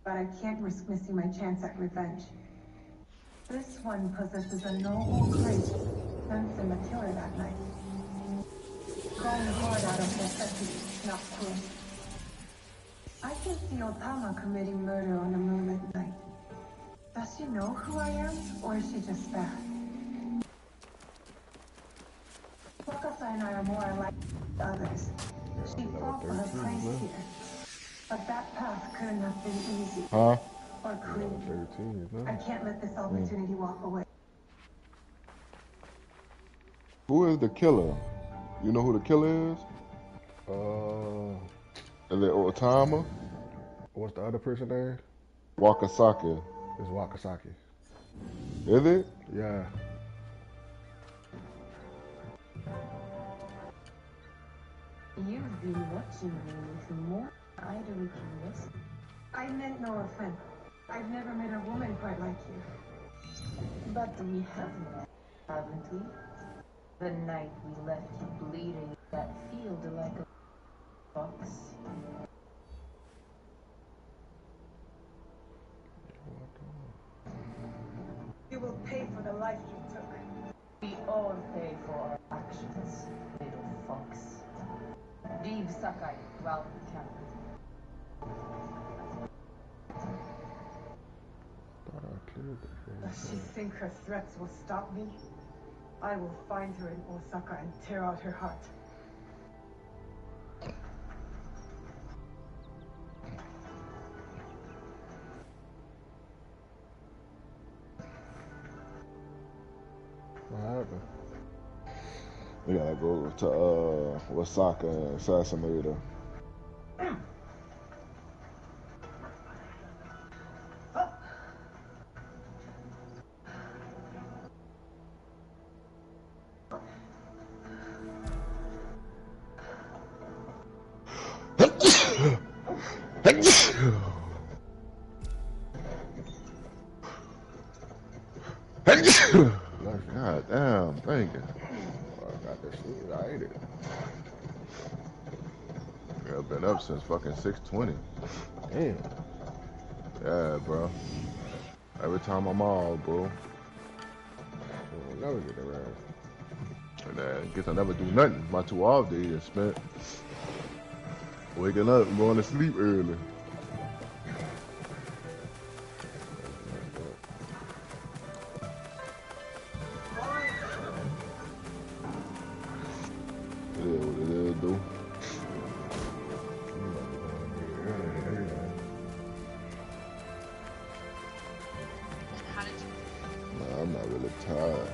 but I can't risk missing my chance at revenge. This one possesses a noble grace, hence I'm a killer that night. Going hard out of necessity, not cruel. I can see Otama committing murder on a moonlit night. Does she know who I am, or is she just fast? Wakasa and I are more alike than others. She fought for her place here. But that path couldn't have been easy. Huh? Or clean. 13, no? I can't let this opportunity walk away. Who is the killer? You know who the killer is? Is it Otama? What's the other person name? Wakasaki. It's Wakasaki. Is it? Yeah. You've been watching me with more idly curious. I meant no offense. I've never met a woman quite like you. But we have met, haven't we? The night we left you bleeding in that field like a fox. You will pay for the life you took. We all pay for our actions, little fox. Leave Sakai while we can. Does she think her threats will stop me? I will find her in Osaka and tear out her heart. What happened? We gotta go to Osaka and assassinate her. God damn, thank you. I got this shit. I ate it. Yeah, I've been up since fucking 6:20. Damn. Yeah, bro. Every time I'm all, bro. I'll never get around. And I guess I never do nothing. My 2 off days are spent waking up and going to sleep early. It is what it is, dude. Nah, I'm not really tired.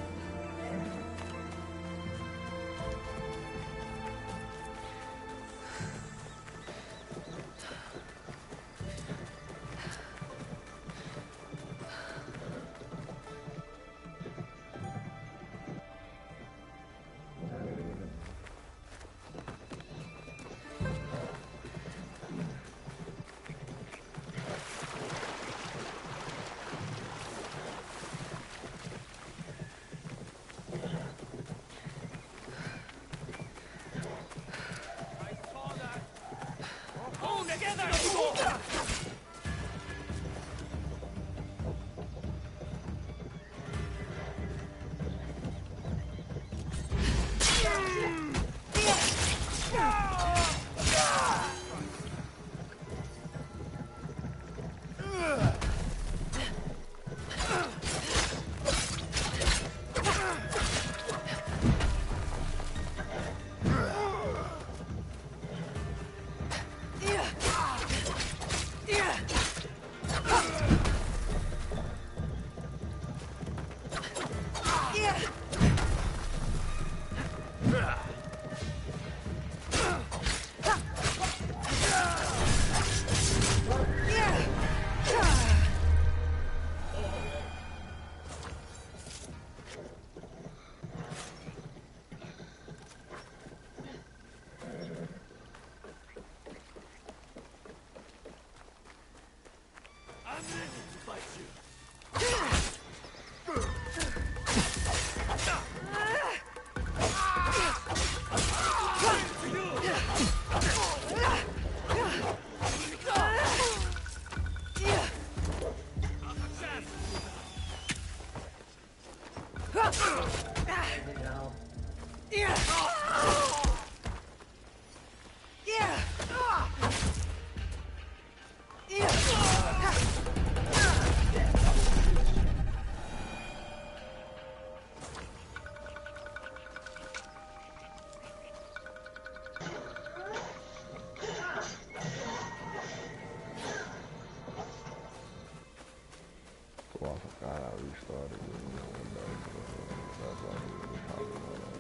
Oh, I forgot I restarted it. That's why we were talking about that.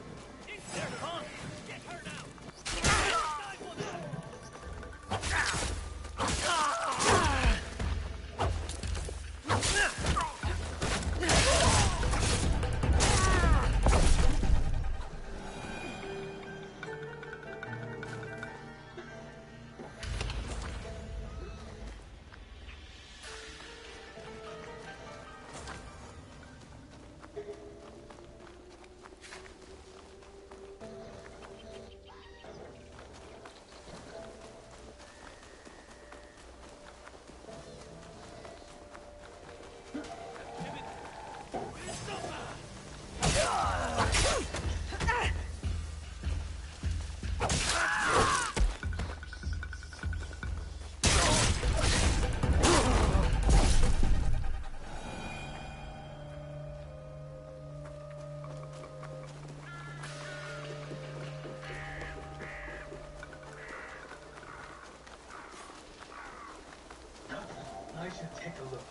I should take a look.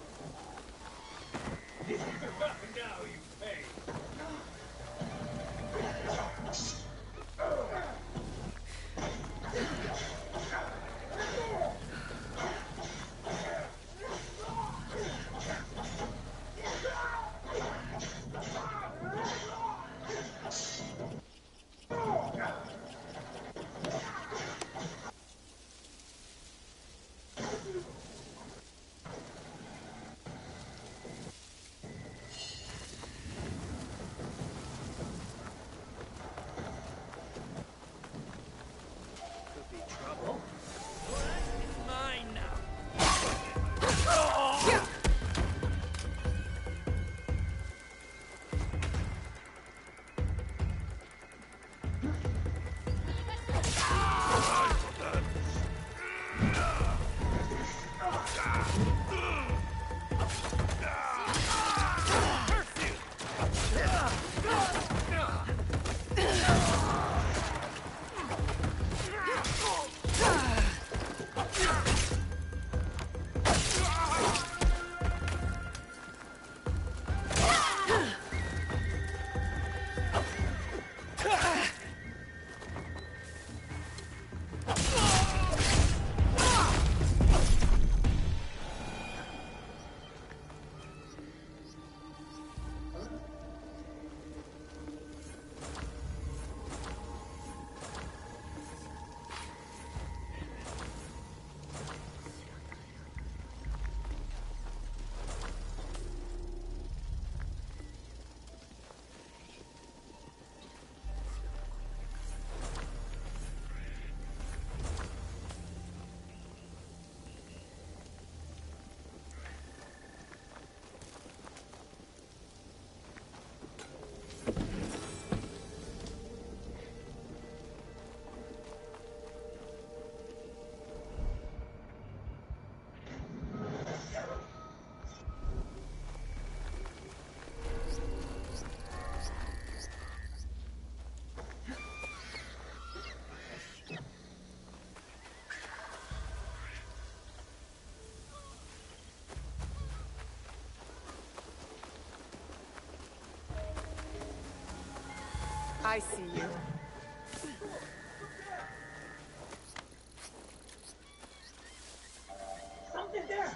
Now you pay. I see you. Something there.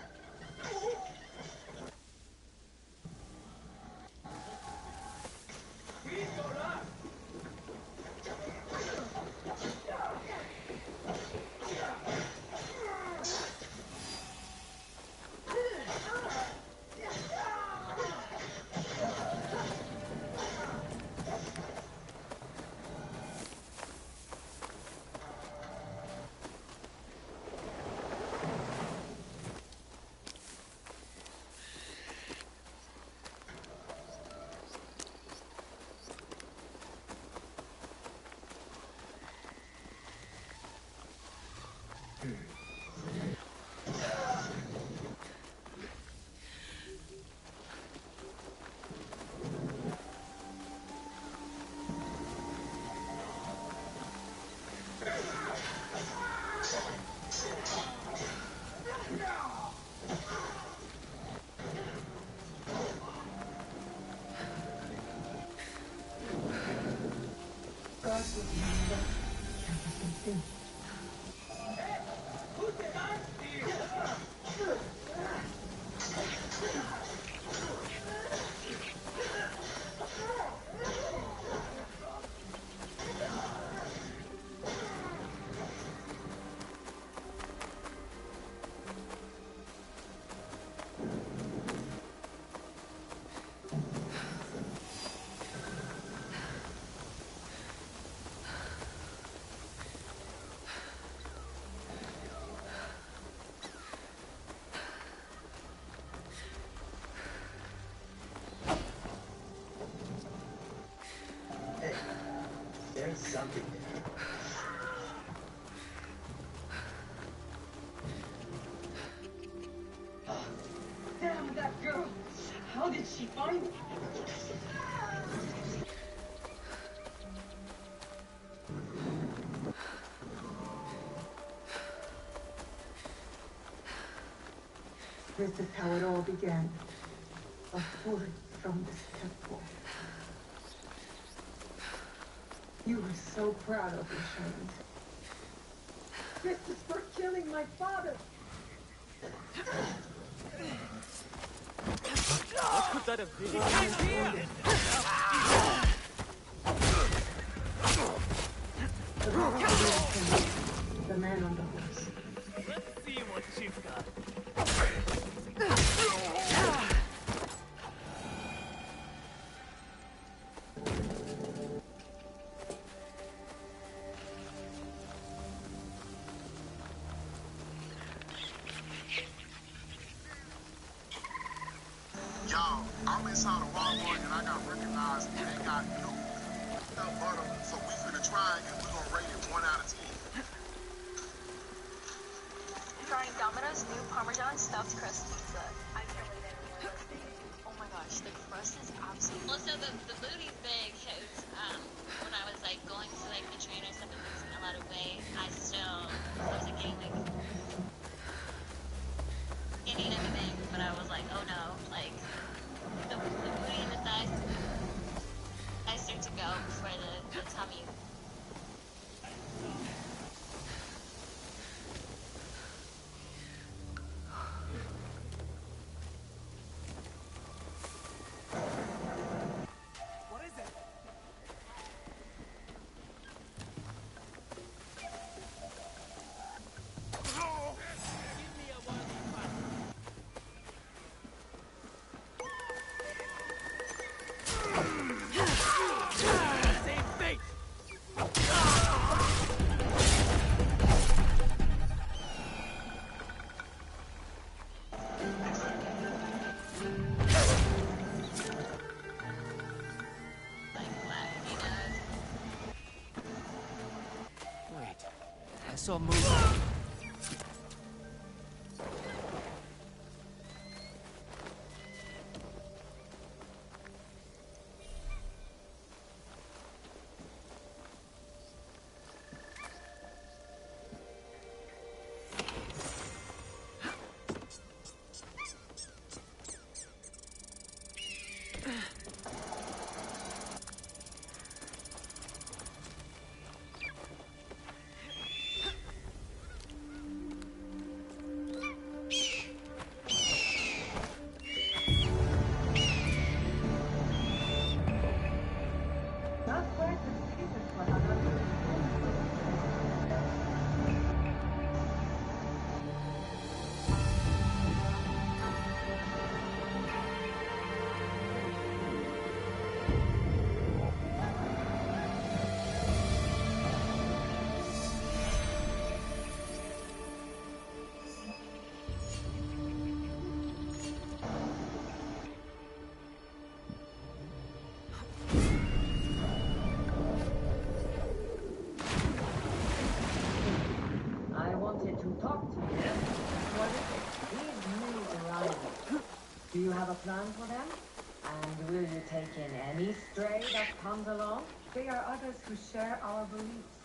something. Damn that girl! How did she find me? This is how it all began. A bullet from this temple. You were so proud of your Sharon. This is for killing my father! What could that have been? She came here! The man on the horse. Let's see what you've got. Yo, I'm inside of Walmart and I got recognized and they got no butter, so we finna try it and we gonna rate it 1 out of 10. Trying Domino's new Parmesan stuffed crust pizza. I can't wait anymore. Oh my gosh, the crust is absolutely. Also, the booty's big because when I was like going to like the train or something, losing a lot of weight, I wasn't getting like skinny and everything, but I was like, oh no, like the booty and the thighs start to go before the tummy. What is it? Give me a worthy fight. Same fate! Like what, you know? Wait, I saw movement. Not quite the safest one on earth. I wanted to talk to you. What is it? These new arrivals. Do you have a plan for them? And will you take in any stray that comes along? They are others who share our beliefs.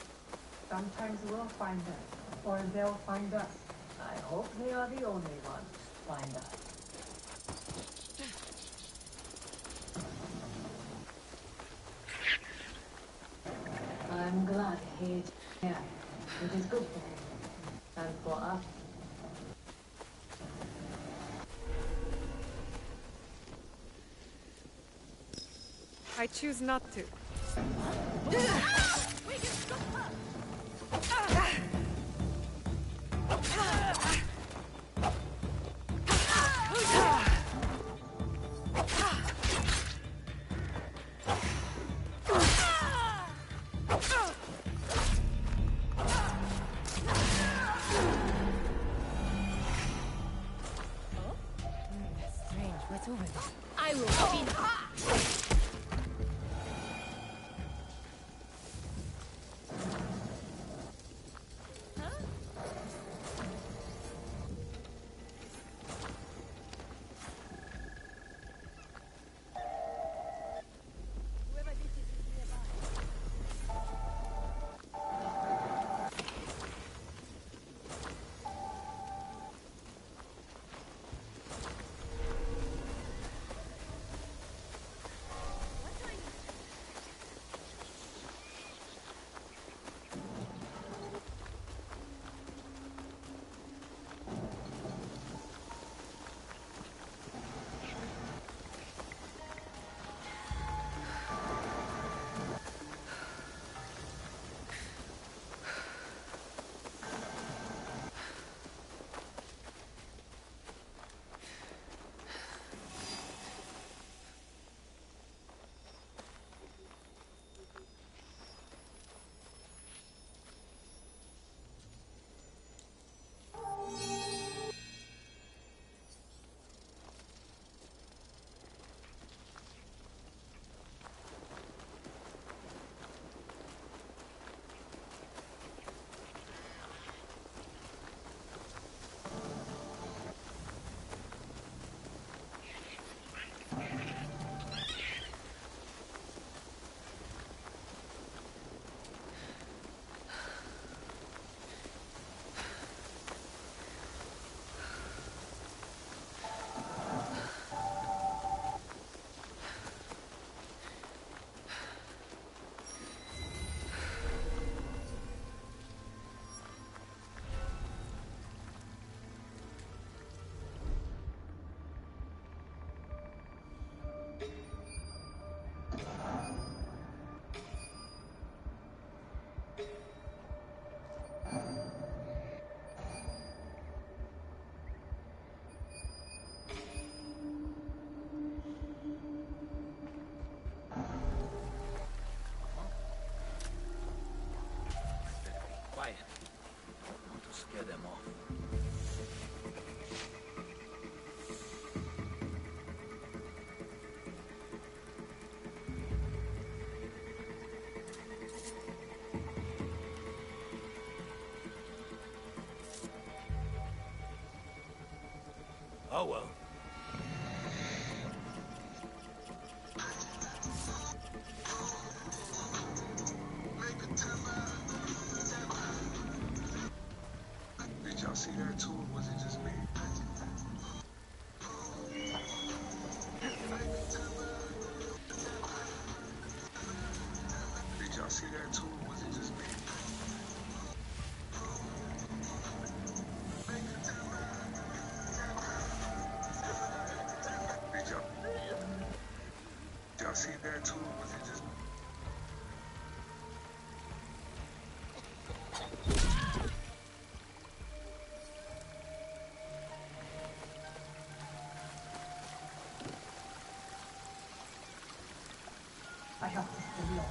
Sometimes we'll find them, or they'll find us. I hope they are the only ones. Find us. I'm glad he's here. It is good for him. And for us. I choose not to. Strange, what's over there? I will finish. scare them off. Oh well. Did y'all see that too, or was it just me? Did y'all see that too, or was it just me? Did y'all see that too, or was it just me? I have to stay low.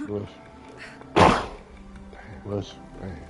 Rush. Rush. Damn.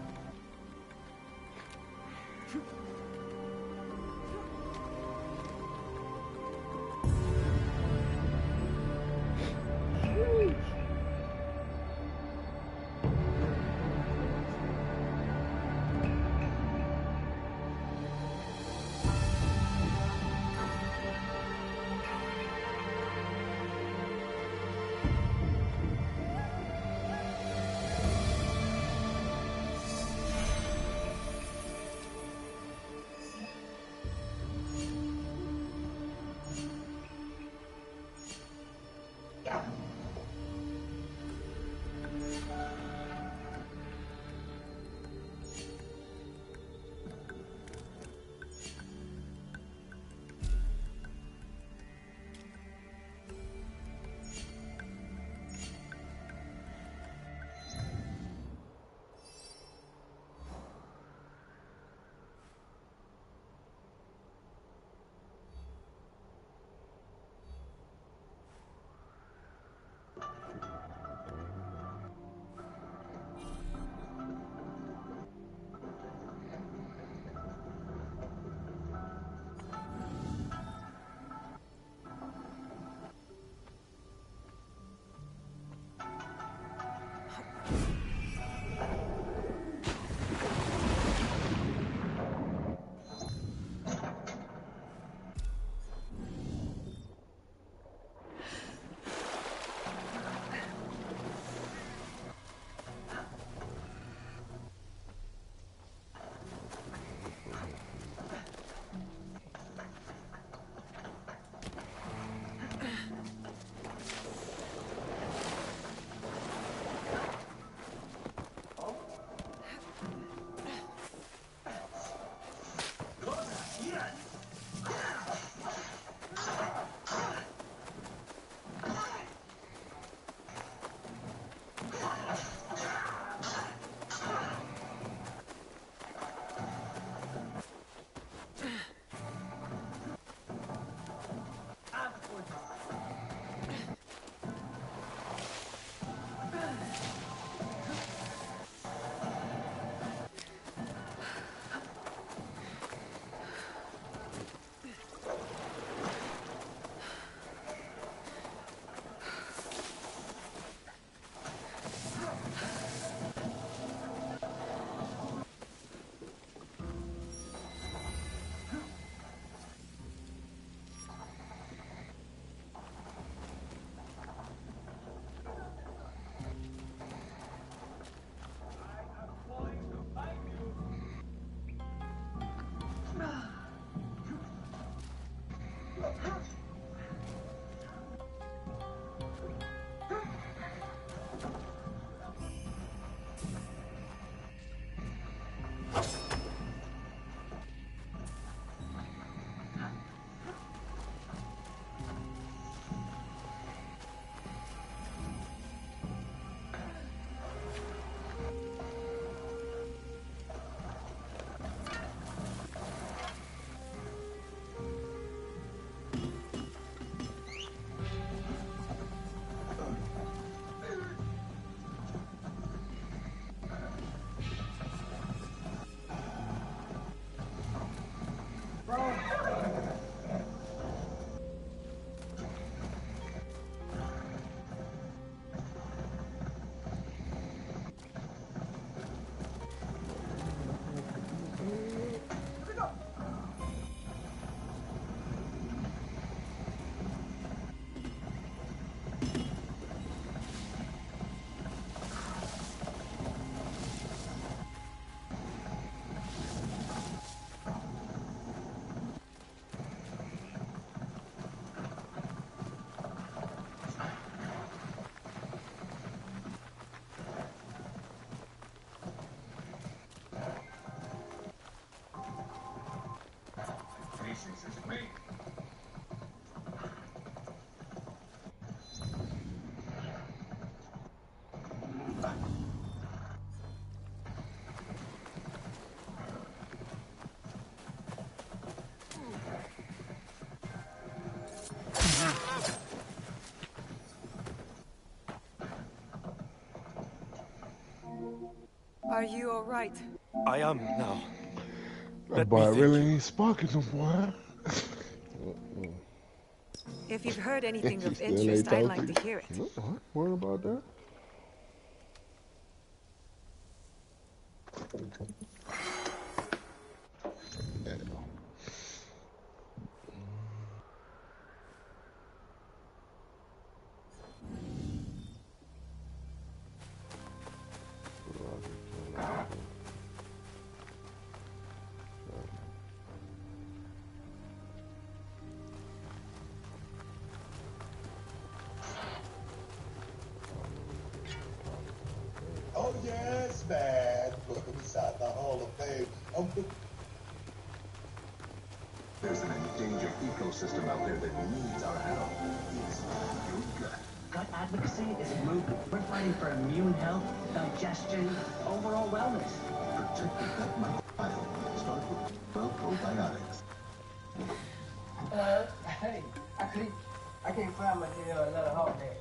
Are you all right? I am now. That boy really ain't sparking no boy. If you've heard anything He of still ain't interest, I'd talking like to to hear it. What? What about that? Oh yes, man. Beside the Hall of Fame. There's an endangered ecosystem out there that needs our help. It's your gut. Gut advocacy is a movement. We're fighting for immune health, digestion, overall wellness. Protect your gut microbiome. Start with probiotics. Hey, I can't find my Atlanta Hawk there.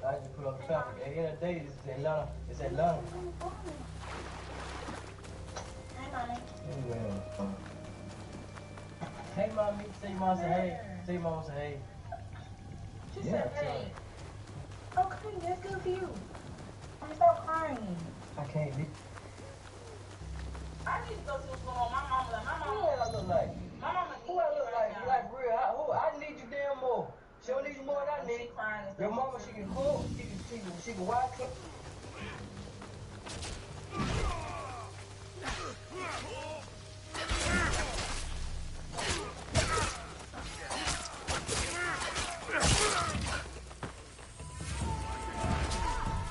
I just put up the traffic. At the end of the day, it's Atlanta. Hi, Mommy. Hey, Mommy. Say Mom say hey. Say Mom say hey. She said hey. Okay, that's good for you. Stop crying. I can't be. I need to go see what's going on. My mama Who I look like? My mama Who I look like? Like real? I need you damn more. She don't need you more than I need. Your mama, she can cook. She can wash cook.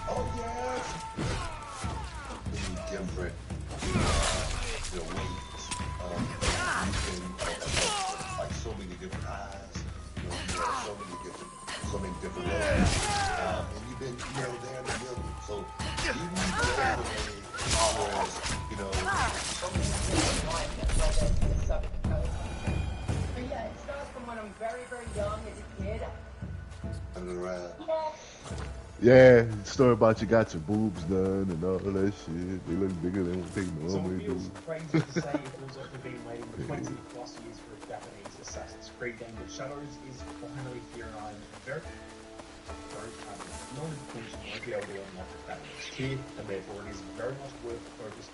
Oh yes. Different, ways. You can like so many different eyes. You have so many different ways. And you've been, there in the middle. So even though Yeah, it starts from when I'm very, very young as a kid. Yeah, story about you got your boobs done and all that shit. They look bigger than what they normally do. It feels crazy to say it was after being waiting 20 plus years for a Japanese Assassin's Creed game, but Shadows is finally here, and I'm very happy. Not in conclusion, I won't be able to unlock the Japanese tier, and therefore it is very much worth focused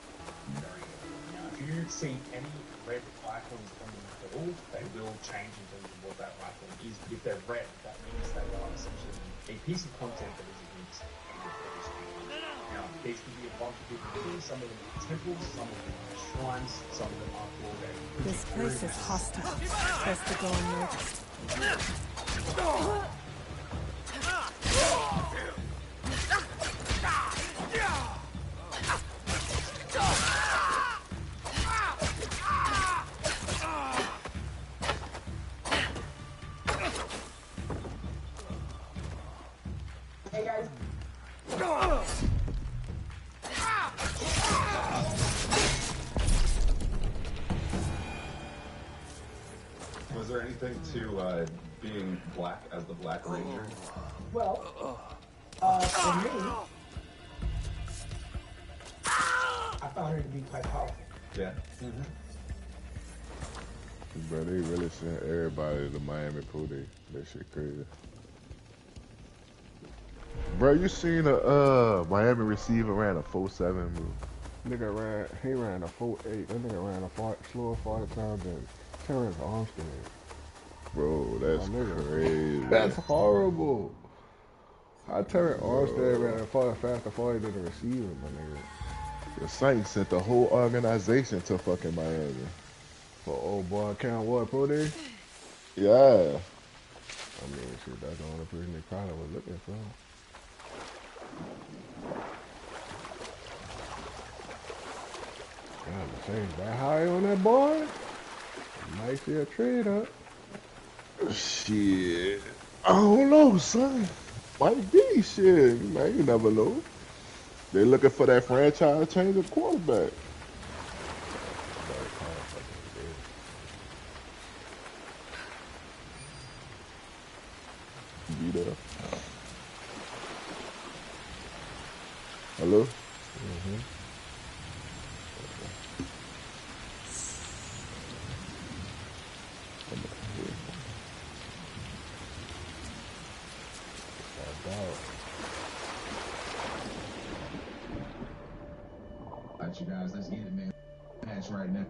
very early. Now, if you see any red icons on the map at all, they will change in terms of what that icon is. But if they're red, that means they are essentially a piece of content that is against now, these can be a bunch of different things. Some of them are temples, some of them are shrines, some of them are for their This place is hostile. Best to go unnoticed. Hey guys. Was there anything to being black as the Black Ranger? Well, for me, I found her to be quite powerful. Yeah. Bro, they really sent everybody to Miami Pool Day. That shit crazy. Bro, you seen a Miami receiver ran a 4.7, bro? Nigga ran a 4.8. That nigga ran a slower 40 times than Terrence Armstead. Bro, that's crazy. That's horrible. How Terrence Armstead ran faster 40 than the receiver, my nigga. The Saints sent the whole organization to fucking Miami. For old boy Count what, Pro Day? Yeah. I mean, shit, that's the only person they probably was looking for. God, the Saints that high on that boy? Might see a trade up. Shit. I don't know, son. Might be shit. Man, you never know. They looking for that franchise changing quarterback. Be there. Hello? got you guys. Let's get it, man. Match right now.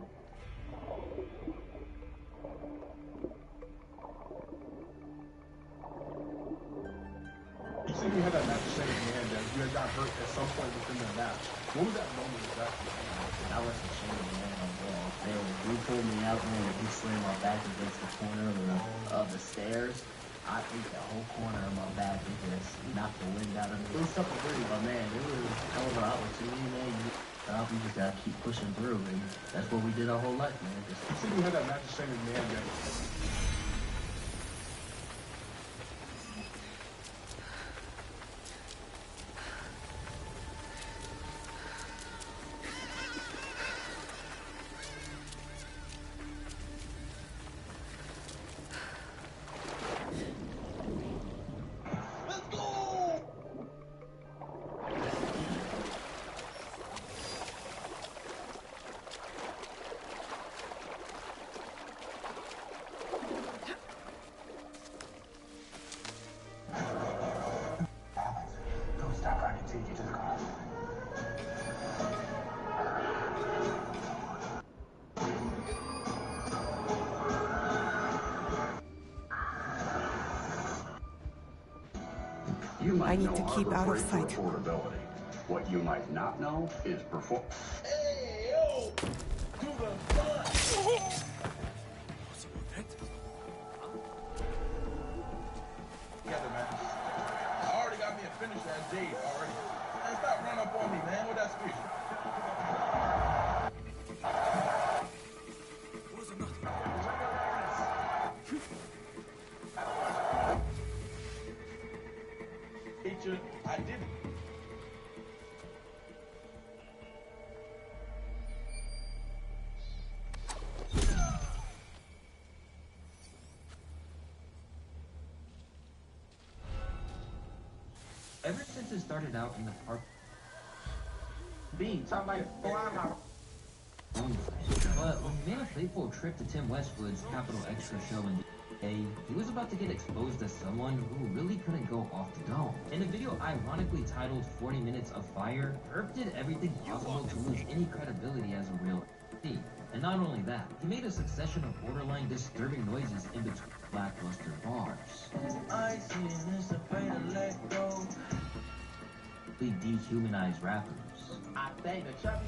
You said you had that match the same man that you had got hurt at some point within the match. What was that moment exactly? I wasn't sure, man. He pulled me out, man, and he slammed my back against the corner of the stairs. I ate the whole corner of my back and just knocked the wind out of me. It was something pretty, but man, it was a hell of an opportunity, man. You just gotta keep pushing through, and that's what we did our whole life, man. You said you had that match the same man that Don't stop. I can take you to the car. You might I need know to keep Harbor out of Freight sight. for affordability. What you might not know is perform. Hey, yo! To the front! Together, man. I already got me a finisher at Jade already. Man, stop running up on me, man, with that spear. Teacher, I didn't. Ever since it started out in the park, Somebody flying my... but when he made a fateful trip to Tim Westwood's Capital Extra show in he was about to get exposed as someone who really couldn't go off the dome. In a video ironically titled 40 Minutes of Fire, Herb did everything possible to lose any credibility as a real MC. And not only that, he made a succession of borderline disturbing noises in between lackluster bars. Ice in this afraid to let go. They dehumanize rappers. I think the Chucky.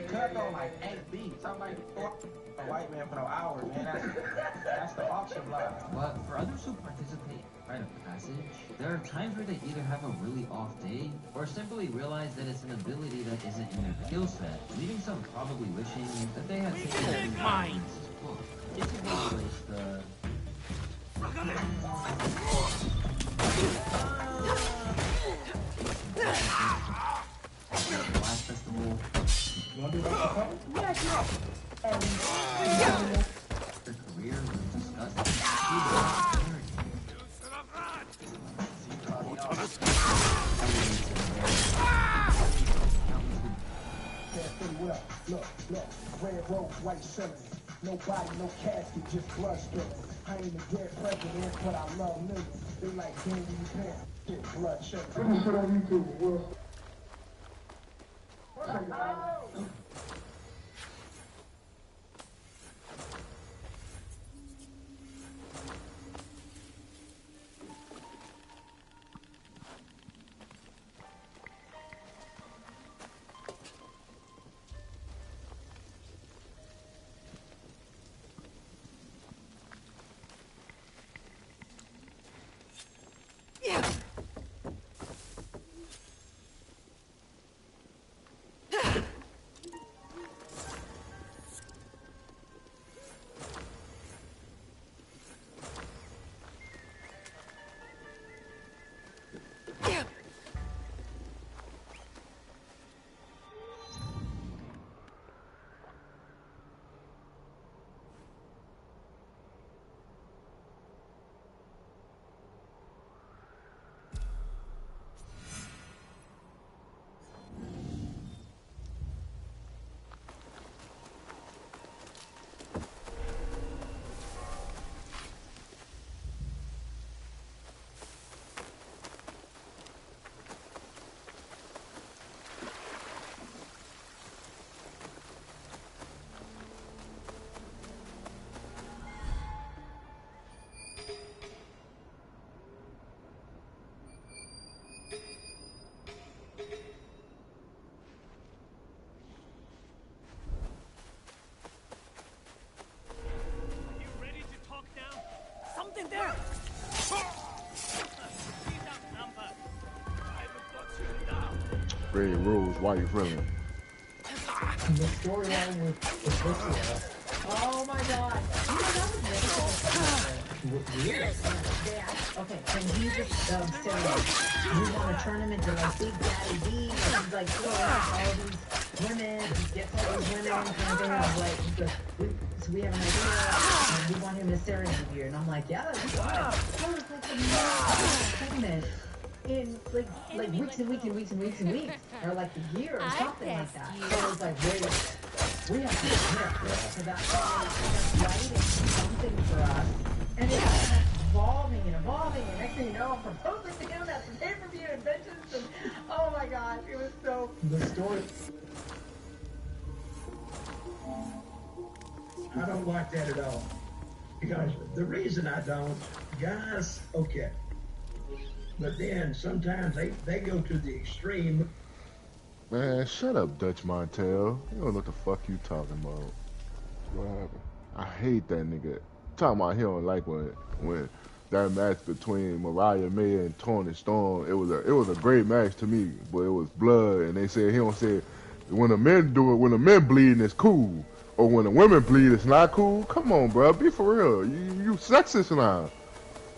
Cut on like 8 beats. I'm like, a white man for no hours, man. That's the auction block. But for others who participate in rite of passage, there are times where they either have a really off day or simply realize that it's an ability that isn't in their skill set, leaving some probably wishing that they had taken mine. It's a good place the Blast Festival. You want to do that? Yeah. Their career was discussed. Look, red rose, white ceiling. No body, no casket, just blood spilling. I ain't a dead president, but I love niggas. They like candy pen, get blood chilling. Let me put on YouTube, Will. red rose, white villain. The storyline with Viscera. Oh my god. You know, that was weird. Okay, can he just say, we want to turn him into like Big Daddy D, and he's like, all these women, he gets all these women, kind of thing. I'm like, so we have an idea, and we want him to serenade you. And I'm like, yeah, that's fine. So it's like a segment in like weeks and weeks and weeks and weeks and weeks, or like a year or something like that. So it's like, wait, we have to commit to that writing something for us, and it's evolving and evolving, and next thing you know, I'm proposing to him at the pay-per-view inventions, and oh my gosh, it was so. The story. I don't like that at all. Because the reason I don't, guys, okay. But then sometimes they go to the extreme. Man, shut up, Dutch Montel. You don't know what the fuck you talking about. What happened? I hate that nigga. Talking about he don't like when that match between Mariah May and Toni Storm. It was a great match to me, but it was blood, and they said he don't say when the men do it, when the men bleeding it's cool, or when the women bleed it's not cool. Come on, bro, be for real. You sexist now.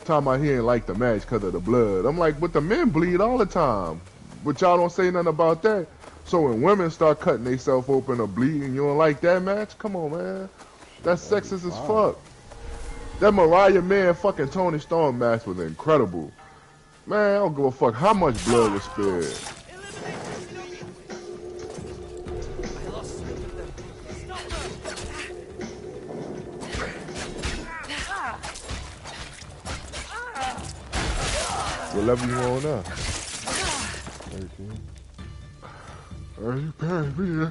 Talking about he ain't like the match because of the blood. I'm like, but the men bleed all the time. But y'all don't say nothing about that. So when women start cutting themselves open or bleeding, you don't like that match? Come on, man. That's sexist as fuck. That Mariah May and fucking Toni Storm match was incredible. Man, I don't give a fuck how much blood was spilled. What level you on now? 13. Are you paying me?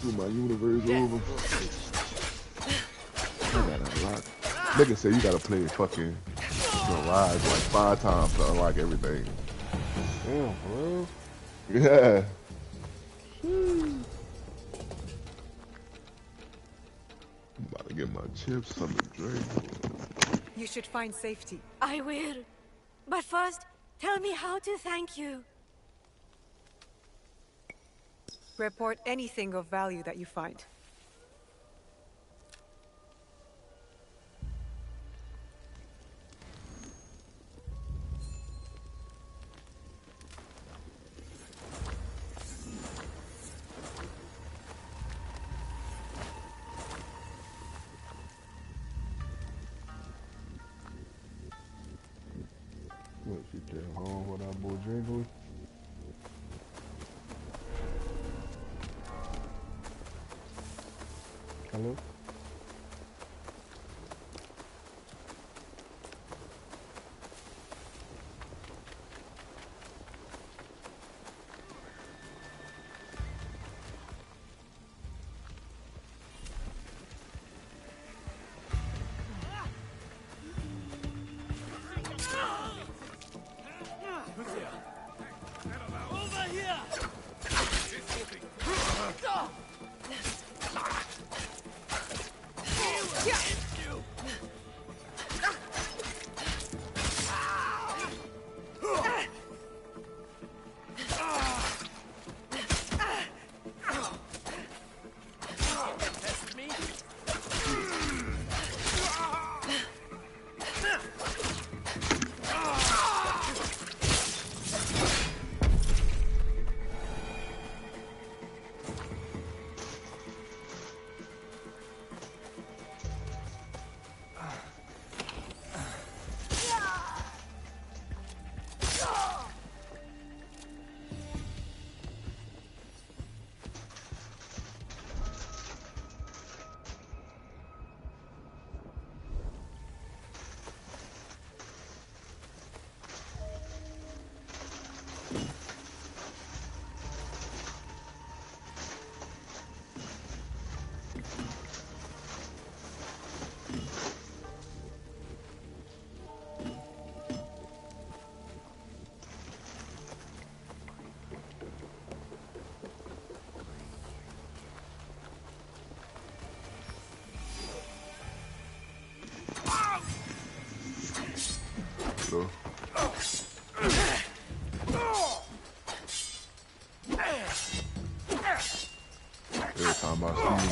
Do my universe over. I got a lot. Nigga say you gotta play fucking Garage like 5 times to unlock everything. Damn, bro. Yeah. I'm about to get my chips, something to drink. You should find safety. I will. But first, tell me how to thank you. Report anything of value that you find. What, she came home with that boy Jingles? Hello? Over here!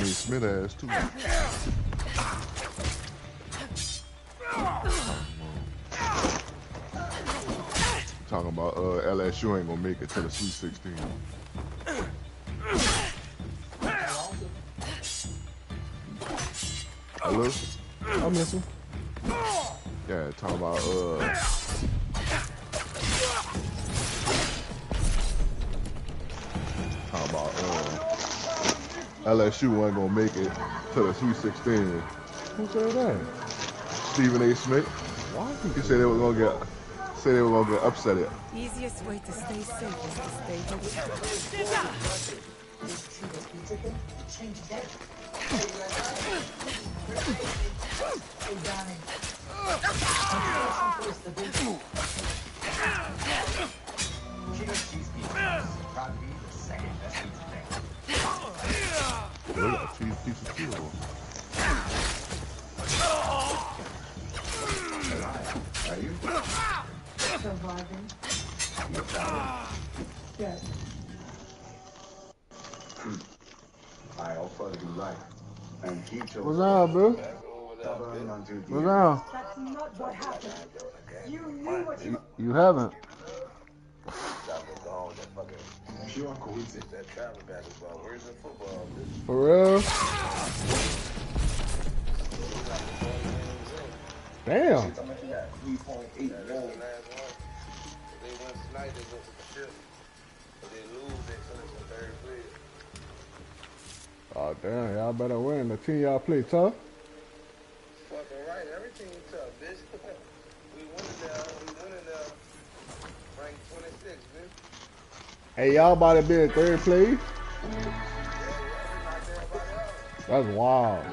Stephen A. Smith ass too. Talking about LSU ain't gonna make it to the Sweet 16. Hello? I'm missing. Yeah, talking about LSU wasn't gonna make it to the Sweet 16. Who said that? Stephen A. Smith. Why? He said they were gonna get upset it. Easiest way to stay safe is to stay They got cheese pieces too. Are you? Surviving. Yes. I offer you life and keep your What's up, bro? stubborn until the What's end. up? That's not what happened. You knew what you You haven't. Pure coincidence. For real? Damn. Oh damn, y'all better win. The team y'all play tough. Fucking right, everything tough, bitch. We winning there, ranked 26, bitch. Hey, y'all about to be in third place? That's wild.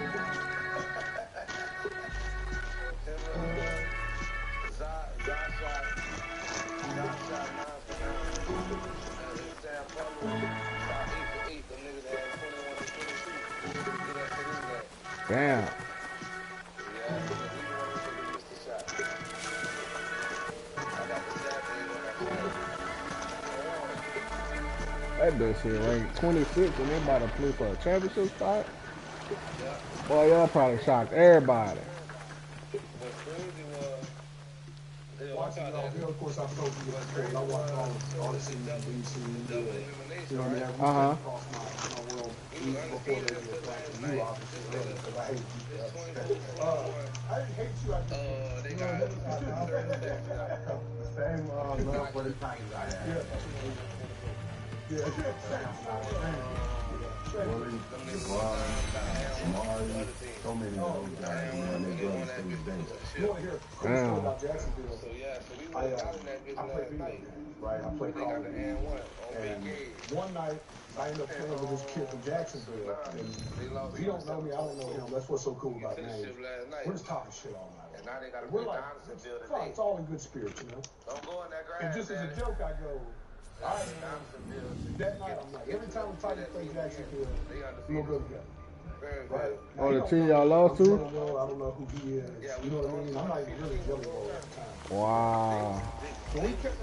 Damn. That bitch shit ranked 26 and they about to play for a championship spot. Boy, y'all probably shocked everybody. Watching y'all here, of course, I've told you this before. I watch all the seasons, BC, you know what I mean? Everything across my world, even before they get back to you, obviously, because I hate you. I didn't hate you, I just, you know, the same love for the Titans I have. Yeah. So many of those guys, man, they doing things dangerous. You want to hear a cool story about Jacksonville? I play video games, right? I play Call of Duty. And one night, I ended up playing with this kid from Jacksonville. And he don't know me, I don't know him. That's what's so cool about names. We're just talking shit all night. We're like, it's all in good spirits, you know? And just as a joke, I go, all right, man. That night, I'm like, every time we Titans play Jacksonville, we'll go together. Right? Oh, the team y'all lost to? I don't know who he is. You know what I mean? I'm not even really Jelly Roll at the time. Wow. So we kept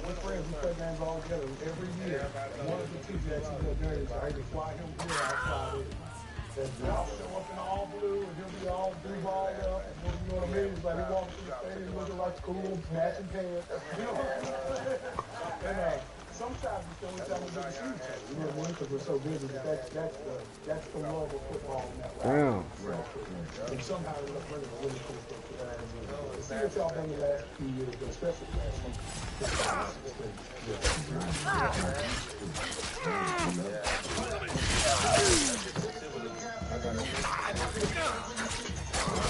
we're friends. We play games all together every year. One of the two Jacksonville games, I either fly him here or I'll fly there. And I'll show up in all blue and he'll be all blue balled up. And you know what I mean? It's like he walks through the stadium looking like cool, matching pants. You know what I'm saying? And sometimes it's the only time we get to see each other. You know what I mean? Because we're so busy. That's the love of football in that way. Damn. And somehow we end up bringing a really cool stuff to that. See what y'all done the last few years, but especially the last one.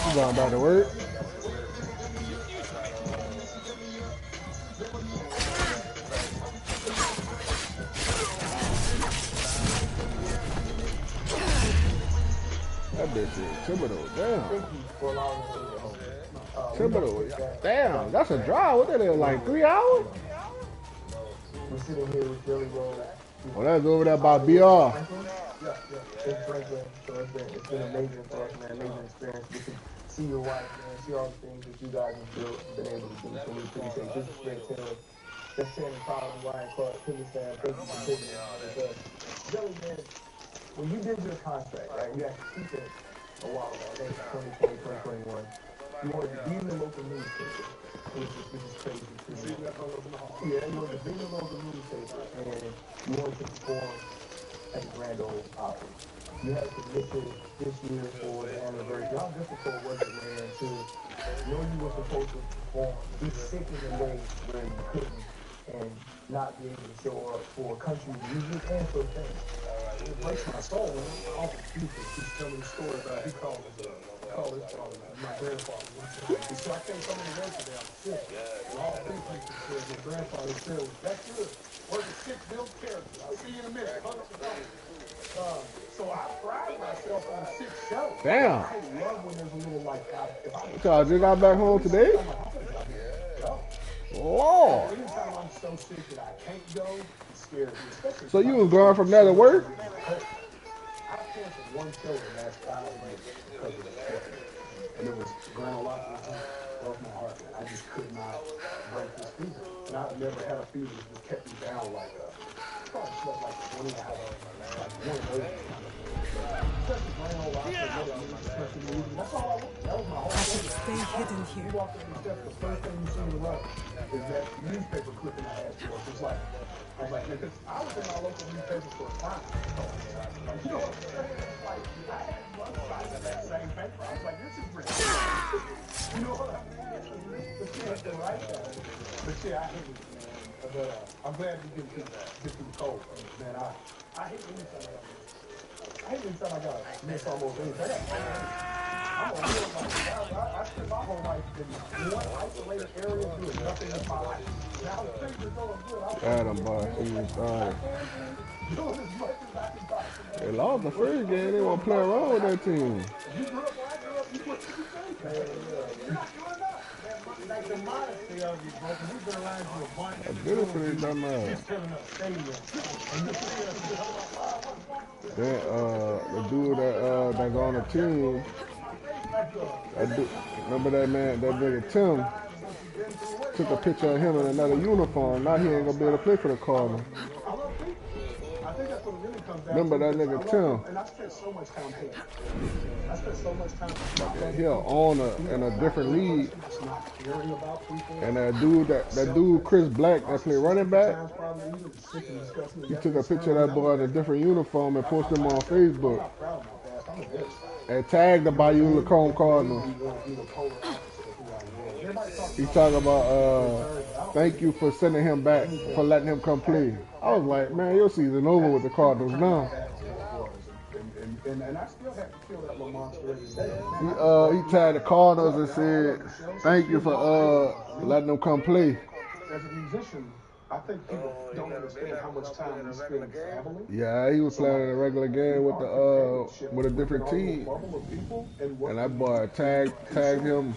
You going back to work? That bitch is Thibodeau, damn. Thibodeau, damn, that's a drive. What that is, like 3 hours? We're sitting here with Jelly Roll. Oh, that's over there by BR. Yeah. In Franklin. So it's been amazing for us, man. Amazing experience. We can see your wife, man. See all the things that you guys have built, been able to do. So we appreciate this is great tale. That's Shannon Collins, Ryan Clark, Timmy Sam. Thank you for taking it. Because Jelly, man, when you did your contract, right? You actually keep it a while ago. I think it's 2020, 2021. You wanted to be in the local newspaper, which is crazy. Yeah, you wanted to be in the local newspaper, and you wanted to perform at the Grand Ole Opry. You had committed this year for the anniversary. How difficult was it, man, to know you were supposed to perform, be sick in the way where you couldn't, and not be able to show up for country music and for things? It breaks my soul. Awful people keep telling me stories about he called my grandfather. So I came coming to work today. I'm sick. And all the people said my grandfather said was, that's good. Work a sick built character. I'll see you in a minute. So I pride myself on a sick show. Damn. I love when there's a little like So I just got back home today? Lord. Anytime I'm so sick that I can't go, it scares me. So you was going from there to work? I canceled one show in the last 5 months because of the schedule. And it was Grand Ole Opry. Broke my heart. I just could not break this fever. And I've never had a fever that just kept me down like probably slept like 20 hours. Like one of those kind of things. Especially Grand Ole Opry. That's all I want. That was my whole thing. Stay hidden here. You walk up the steps, the first thing you see in the road is that newspaper clipping I had for us. It's like, I was like, because I was in my local newspaper for a time. You know what I'm saying? Like, I had one side of that same paper. I was like, this is rich. You know what I mean? But yeah, the right side. But yeah, I hate it, man. But I'm glad we get through the cold, man. I hate anytime I gotta miss almost anything. I'm a real life. I spent my whole life in one isolated area doing nothing in my life. Now the things are going good. Adam, boy, he was started. They lost the first game. They want to play around with that team. You grew up where I grew up. You put two things. You're not doing that. Like the modesty of you, bro. We've been around you a bunch. I did it for these dumb ass. Just filling up stadiums. The dude that's on the team, remember that man, that nigga Tim, took a picture of him in another uniform. Now he ain't gonna be able to play for the Cardinals. Remember that nigga Tim? And I spent so much time here. I spent so much time He an owner in a different league. And that dude Chris Black that play running back, he took a picture of that boy in a different uniform and posted him on Facebook. And tagged the Bayou Lacombe Cardinals. He talking about thank you for sending him back, for letting him come play. I was like, man, your season over with the Cardinals now. And I still have to feel that little monster every day. He tagged the Cardinals and said, thank you for letting them come play. As a musician, I think people don't understand how much time we spend traveling. Yeah, he was playing a regular game with a different team. And that boy tagged him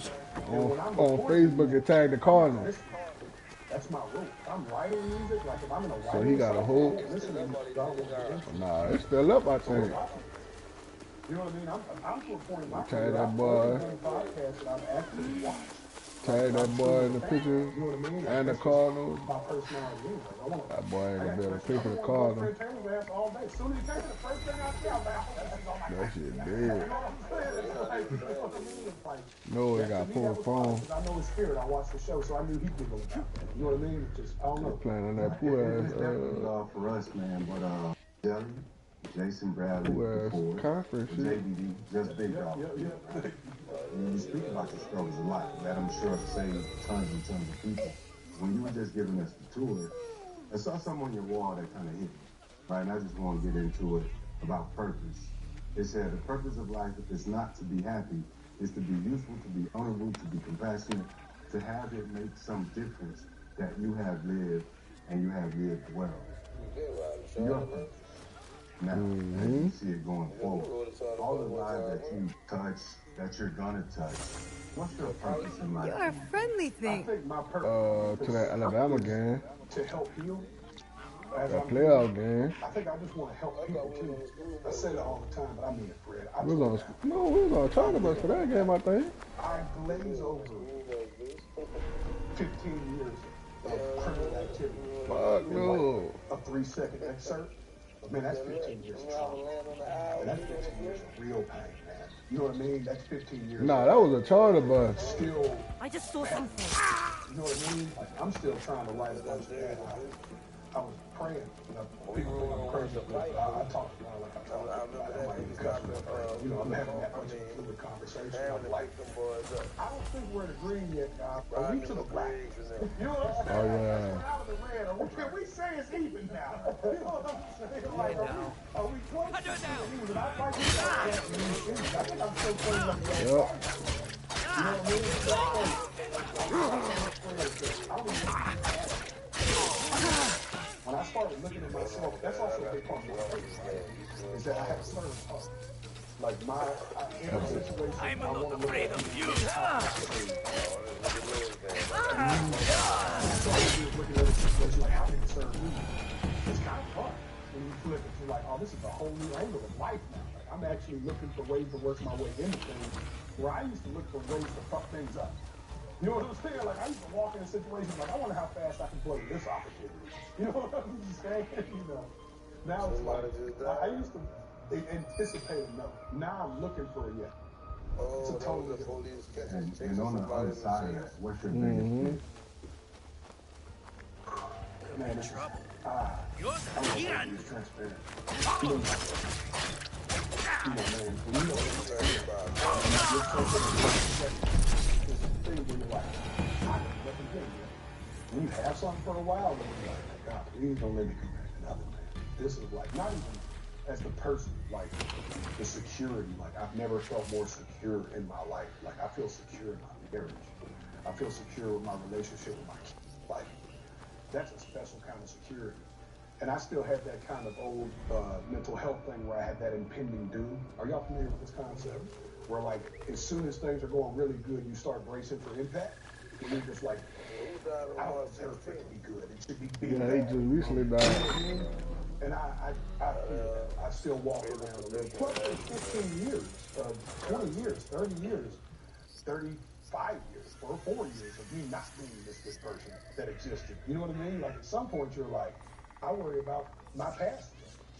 on Facebook and tagged the Cardinals. That's my root. I'm writing music, like if I'm in a writing So he got a hook. Nah, it's still up, I think. You know what I mean? I'm to a point in my Tag that boy. Tag that boy in the picture and the Cardinals. That boy ain't gonna be able to play for the Cardinals. That shit dead. No, he got pulled phone. I know his spirit. I watched the show, so I knew he'd be going down. You know what I mean? Just, I don't know. Playing on that poor ass. For us, man, but Jason Bradley, conference shit. JBD, just big dog. When you speak about your struggles a lot, that I'm sure saved tons and tons of people. When you were just giving us the tour, I saw something on your wall that kind of hit me, right? And I just want to get into it about purpose. It said the purpose of life is not to be happy, is to be useful, to be honorable, to be compassionate, to have it make some difference that you have lived and you have lived well. Your purpose. Now, as you see it going forward, all the lives that you touch, that you're gonna touch, what's your purpose in life? You're a friendly thing. I think my purpose To that Alabama game. To help heal. That playoff game. I think I just want to help people too. I say that all the time, but I mean it, Fred. We was on tournaments for that game, I think. I glaze over 15 years of criminal activity. Fuck no. A 3-second excerpt Man, that's 15 years of trauma. And that's 15 years of real pain, man. You know what I mean? That's 15 years. Nah, that was a charter bus. Still. I just saw something. You know what I mean? Like, I'm still trying to write a bunch of that. I was praying. You know, people think I'm crazy, but I talk like I talk. I'm like, you know, I'm having that much of a fluid conversation. I'm like, I don't think we're agreeing yet, guys. Are we to the black? You know what I'm saying? Oh, yeah. Out of the red. Can we say it's even now? You know what I'm saying? Like, are we close? I think I'm so close. You know what I mean? When I started looking at myself, that's also a big part of my faith, right? Is that I have a certain heart. Like in a situation, I'm not afraid of you. Looking at a situation like how can it serve me? It's kind of fun when you flip it to like, oh, this is a whole new angle of life now. Like, I'm actually looking for ways to work my way into things where I used to look for ways to fuck things up. You know what I'm saying? Like, I used to walk in a situation like, I wonder how fast I can blow this opportunity. You know what I'm saying? You know, now it's like, I used to anticipate a no. Now I'm looking for a yes. It's a totally different. And on the other side of that, what's your biggest man, it's trouble. I'm transparent. You know, man, when you know when you have something for a while, then you're like, God, please don't let me come back to nothing, man. This is like, not even as the person, like the security, like I've never felt more secure in my life. Like I feel secure in my marriage. I feel secure with my relationship with my kids. Like that's a special kind of security. And I still have that kind of old mental health thing where I had that impending doom. Are y'all familiar with this concept? Where like, as soon as things are going really good, you start bracing for impact. When you're just like, I don't deserve it to be good. It should be big. Yeah, he just recently died. And I feel that. I still walk around a little. Plus, there's 15 years, 20 years, 30 years, 35 years, or 4 years of me not being this person that existed. You know what I mean? Like, at some point, you're like, I worry about my past.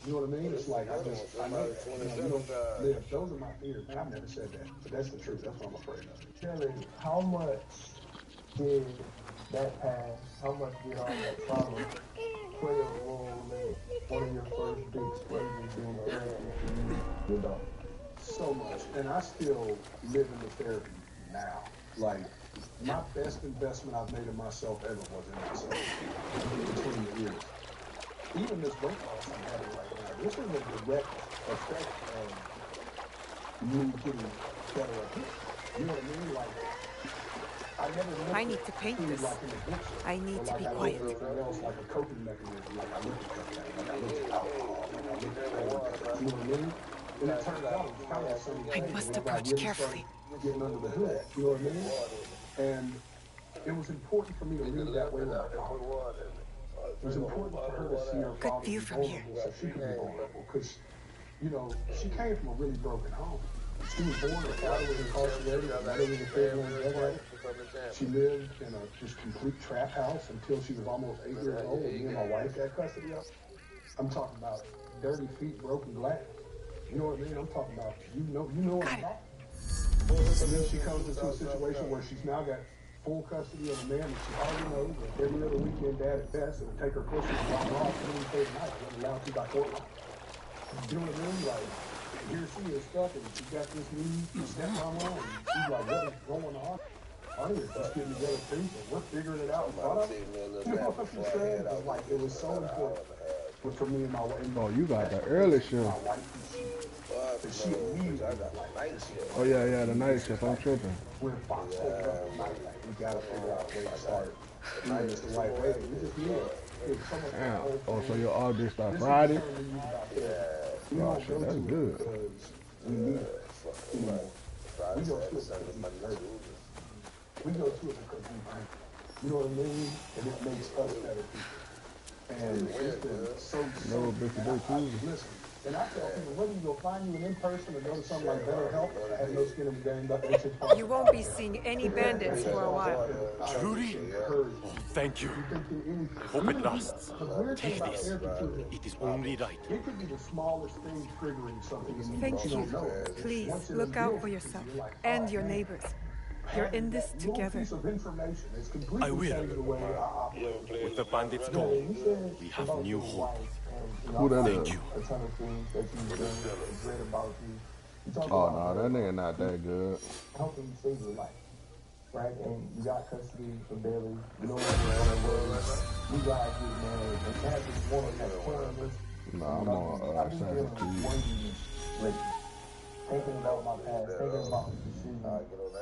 You know what I mean? It's like, I know that. You don't live. Those are my fears. Man, I've never said that, but that's the truth. That's what I'm afraid of. Kelly, how much did that past, how much did all that trauma play a role in one of your first big exposures being therapy for you, your daughter? So much. And I still live in the therapy now. Like, my best investment I've made in myself ever was in myself. Between the years. Even this weight loss I'm having right now, this is a direct effect of me getting better at it. You know what I mean? Like, I need to paint this. Like I need to be I quiet. else, like a coping mechanism. Like I looked at cocaine, like I looked at alcohol, like I looked at drugs. You know what I mean? And it turns out it's kind of the same thing. I must approach carefully. Getting under the hood, you know what I mean? And it was important for me to leave that way. It was important for her to see her father be vulnerable so she could be vulnerable. Because, you know, she came from a really broken home. She was born, her father was incarcerated, her mother was a federal drug. She lived in a just complete trap house until she was almost 8 years old, and me and my wife got custody of. I'm talking about dirty feet, broken glass. You know what I mean? I'm talking about, you know what I'm talking about. So then she comes into a situation where she's now got full custody of a man that she already knows, that every other weekend dad at best, and take her pussy and drop her off Wednesday night, wasn't allowed to by court law. You know what I mean? Like, here she is stuck, and she got this new stepmama, and she's like, what is going on? Honey, it's just getting together too, so we're figuring it out in front of her. You know what I'm saying? It was like, it was so important for me and my wife. Oh, you got the early shift. She immediately got like night shift. Oh, yeah, the night shift. I'm tripping. When Fox told us tonight, like, we gotta figure out a way to start doing this the right way. We just need it. Damn. Oh, so your off day start Friday? Yeah. Oh, shit, that's good. We need it. We go to it because we deserve it. We go to it because we like it. You know what I mean? And it makes us better people. And it's been so No, bitch, listen, And I tell people, whether you go find you an in-person or go to something like BetterHelp, I have no skin in the game. You won't be seeing any bandits for a while. Trudy? Thank you. Hope it lasts. Take this. It is only right. It could be the smallest thing triggering something in you. Thank that you. don't know. Please, Once it look out reveals for it, yourself you're like, and oh, your man. neighbors. You're in this That little together. piece of information is I completely will. changed the way I operate. With the bandits gone, we have new hope. Who that Thank is? you. A ton of things that you've done, read about you. You talk Oh, about no, that nigga not that good. helping save your life, right? And you got custody of Bailey. You know what it was. You guys get married. And to have this woman that's pouring this. Nah, I'm on I've been dealing Assassin's with Creed. loneliness lately. Thinking about my past, thinking about the decisions.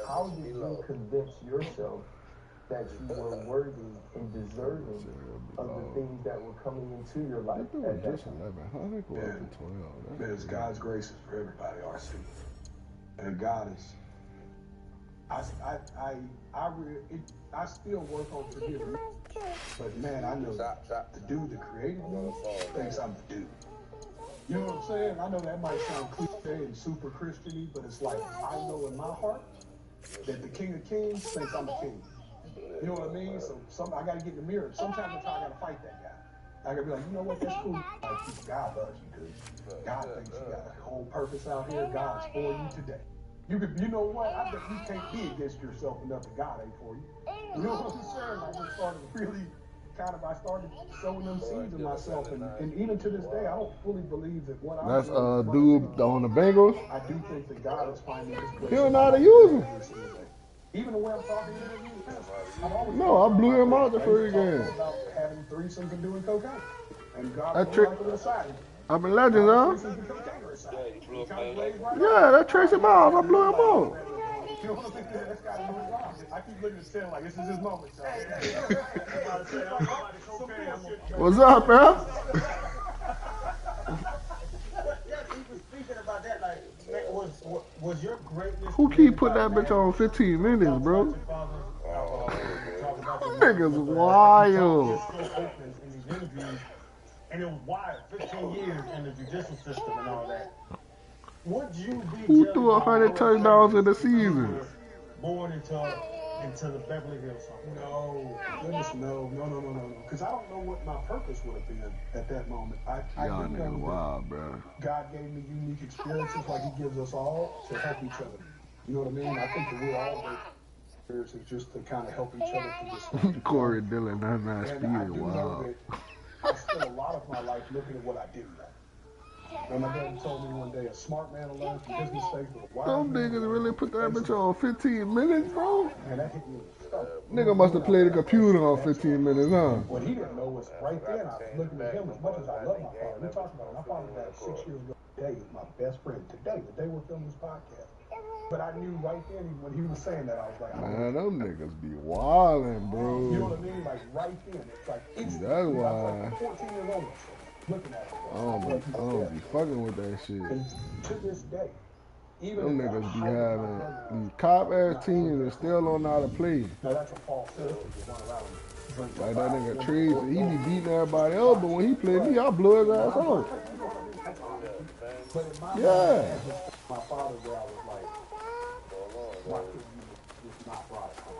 How did you convince yourself that you were worthy and deserving of the things that were coming into your life That at was that just time? 11. How they go up to 12? Because God's grace is for everybody, RC. And God is. I still work on forgiveness. But man, I know the dude that created me thinks I'm the dude. You know what I'm saying? I know that might sound cliche and super Christian-y, but it's like I know in my heart that the King of Kings thinks I'm the king. You know what I mean? So I gotta get in the mirror. Sometimes I gotta fight that guy. I gotta be like, you know what, that's cool. Like, God loves you, dude. God thinks you got a whole purpose out here. God's for you today. You know what? I bet you can't be against yourself enough that God ain't for you. You know what I'm saying? I just started really I started sowing them seeds in myself, and even to this day, I don't fully believe that what I'm That's doing. dude on the Bengals. I do think that God is finding his place. He don't know how to use them. Even the way I'm talking to you, I've always No, I blew him out the first game. about having threesomes and doing cocaine. And God That put trick- it to the side. I'm in Legends, huh? Threesomes and cocaine are aside. He kinda lays right Yeah, that Tracy Miles. I blew him out. You know what I'm saying? That's got to do it wrong. I keep looking at Sam like this is his moment. So. What's up, man? Speaking about that, like, was your greatness? Who keep putting that bitch on 15 minutes, bro? Them niggas wild. And it was wild, 15 years in the judicial system and all that. Would you be Who threw 100 touchdowns in the season? born into the Beverly Hills song? No, goodness, no. Because I don't know what my purpose would have been at that moment. I Y'all do know niggas that wild, bro. God gave me unique experiences like He gives us all to help each other. You know what I mean? I think that we're all great experiences just to kind of help each other through this. Corey Dillon, that's not And I speeding do know wild. that I spent a lot of my life looking at what I do now. And my dad told me one day, a smart man will learn from his mistakes, but a wise Them man niggas really put that bitch on 15 minutes, bro? Man, that hit me in the stomach. Nigga must have played the computer on 15 minutes, huh? What he didn't know was right then, I was looking at him as much as I love my father. We talked about it. My father died 6 years ago today. He's my best friend today, the day we're filming this podcast. But I knew right then, when he was saying that, I was like, Man, them niggas be wildin', bro. you know what I mean? Like right then, it's like That's I was why like 14 years old, looking at it. I don't be fucking with that shit. And to this day, even Them if niggas be I- having these cop-ass teams and still don't know how to play. Now that's a false system. You run around and drink Like that nigga Tracy, he be beating everybody else, but when he play me, I blow his ass out. But in my Yeah. mind, my father, where I was like, why couldn't you just not brought it home?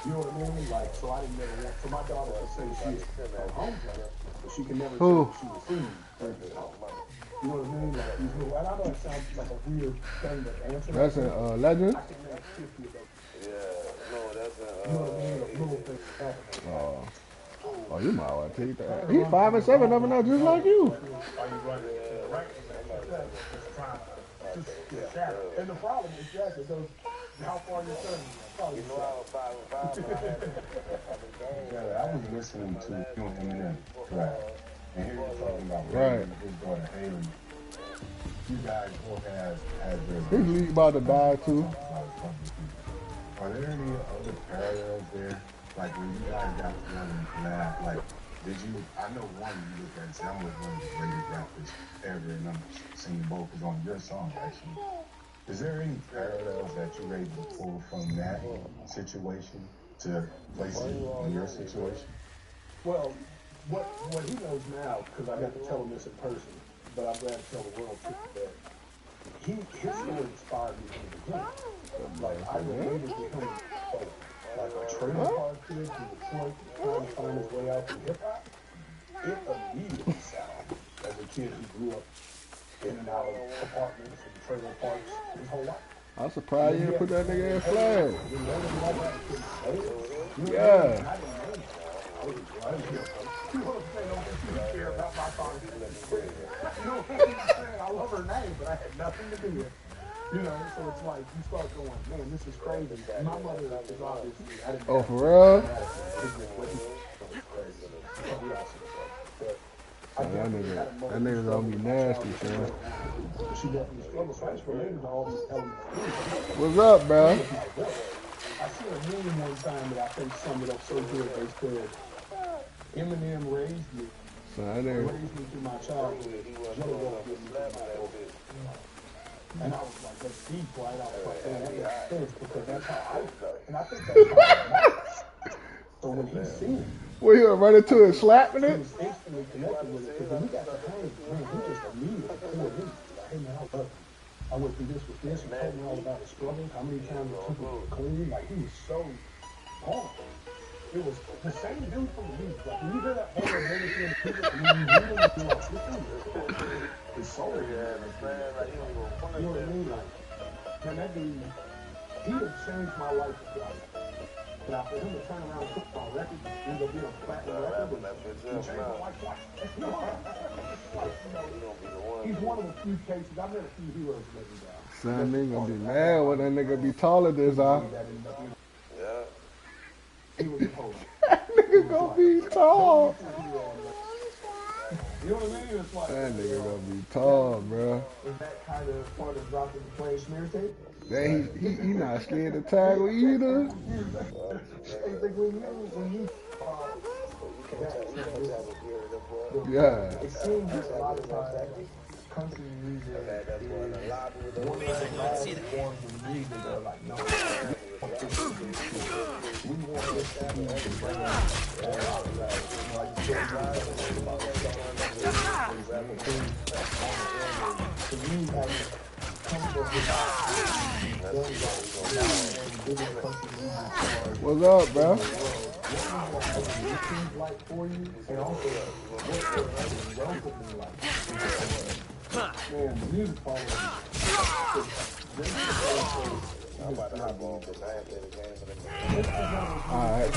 You know what I mean? Like, so I didn't never want, so my daughter could say she's a home player, but she can never Who? say she was seen during the home. You know what I mean? Like, these little, and I know it sounds like a weird thing to answer. That's in Legend? I can name 50 of those. You know what I mean? A little thing happen. Oh, you might want to take that. He 5 and 7, never not just like you. Are you running to the right? Yeah. And the problem is exactly those, how far you're turning. Probably Yeah, I was listening to Eminem, right? And he was talking about Right. his daughter Haley. You guys both had their. His league about to die too. Are there any other parallels there? Like when you guys got together and laughed, like did you? I know one you look at and say I'm one of the greatest rappers ever, and I'm singing vocals on your song actually. Is there any parallels that you were able to pull from that situation to place it in your situation? Well, what he knows now, because I got to tell him this in person, but I'm glad to tell the world too that his story inspired me from the beginning. Like, I remember becoming like a trailer park kid from Detroit trying to find his way out to hip-hop. It immediately sounded as a kid who grew up in and out of apartments and trailer parks his whole life. I'm surprised you didn't put that nigga in Flag. Yeah. I love her name, but I had nothing to do with it. You know, so it's like you start going, man, this is crazy. My mother is obviously. Oh, for real? That nigga's gonna be nasty, son. She definitely struggles. So I just related to all these elements. What's up, bro? I seen a meme one time that I think summed it up so good. They said, Eminem raised me. So that Raised nigga. me through my childhood. Joe walked with me through my adulthood. And I was like, that's deep, right? I was like, man, that makes sense because that's how I felt. And I think that's how it matters. So when he seen it, Well, you gonna run into it slapping he it? was instantly connected with it because when we got to hang, man, he just immediately poured in. Like, hey, man, I love you. I went through this with this. He told me all about his struggles, how many times it took him to clean. Like, he was so hard. It was the same dude from the youth. Like, when you hear that whole ability in the people, when you hear them, you're like, this dude is soul. You know what I mean? Like, man, that dude, he had changed my life twice. Now, for him to turn around and put my record, end up being a platinum record, and change my life twice. He's one of the few cases. I've met a few heroes let me down. Son, they gonna be mad when that nigga be taller than us. He was a poet. That nigga gonna be tall. You know what I mean? It's like, That nigga gonna be tall, bro. is that kind of part of dropping the play smear tape? That he not scared to tackle either. Yeah. It seems that a lot of times country music is one of the last forms of music that are like, no, we want this to be to bring us What's up, bro? like for you, and also what's your relatively like. Man, the music following. I'm about to hop on because I ain't played the game for Alright.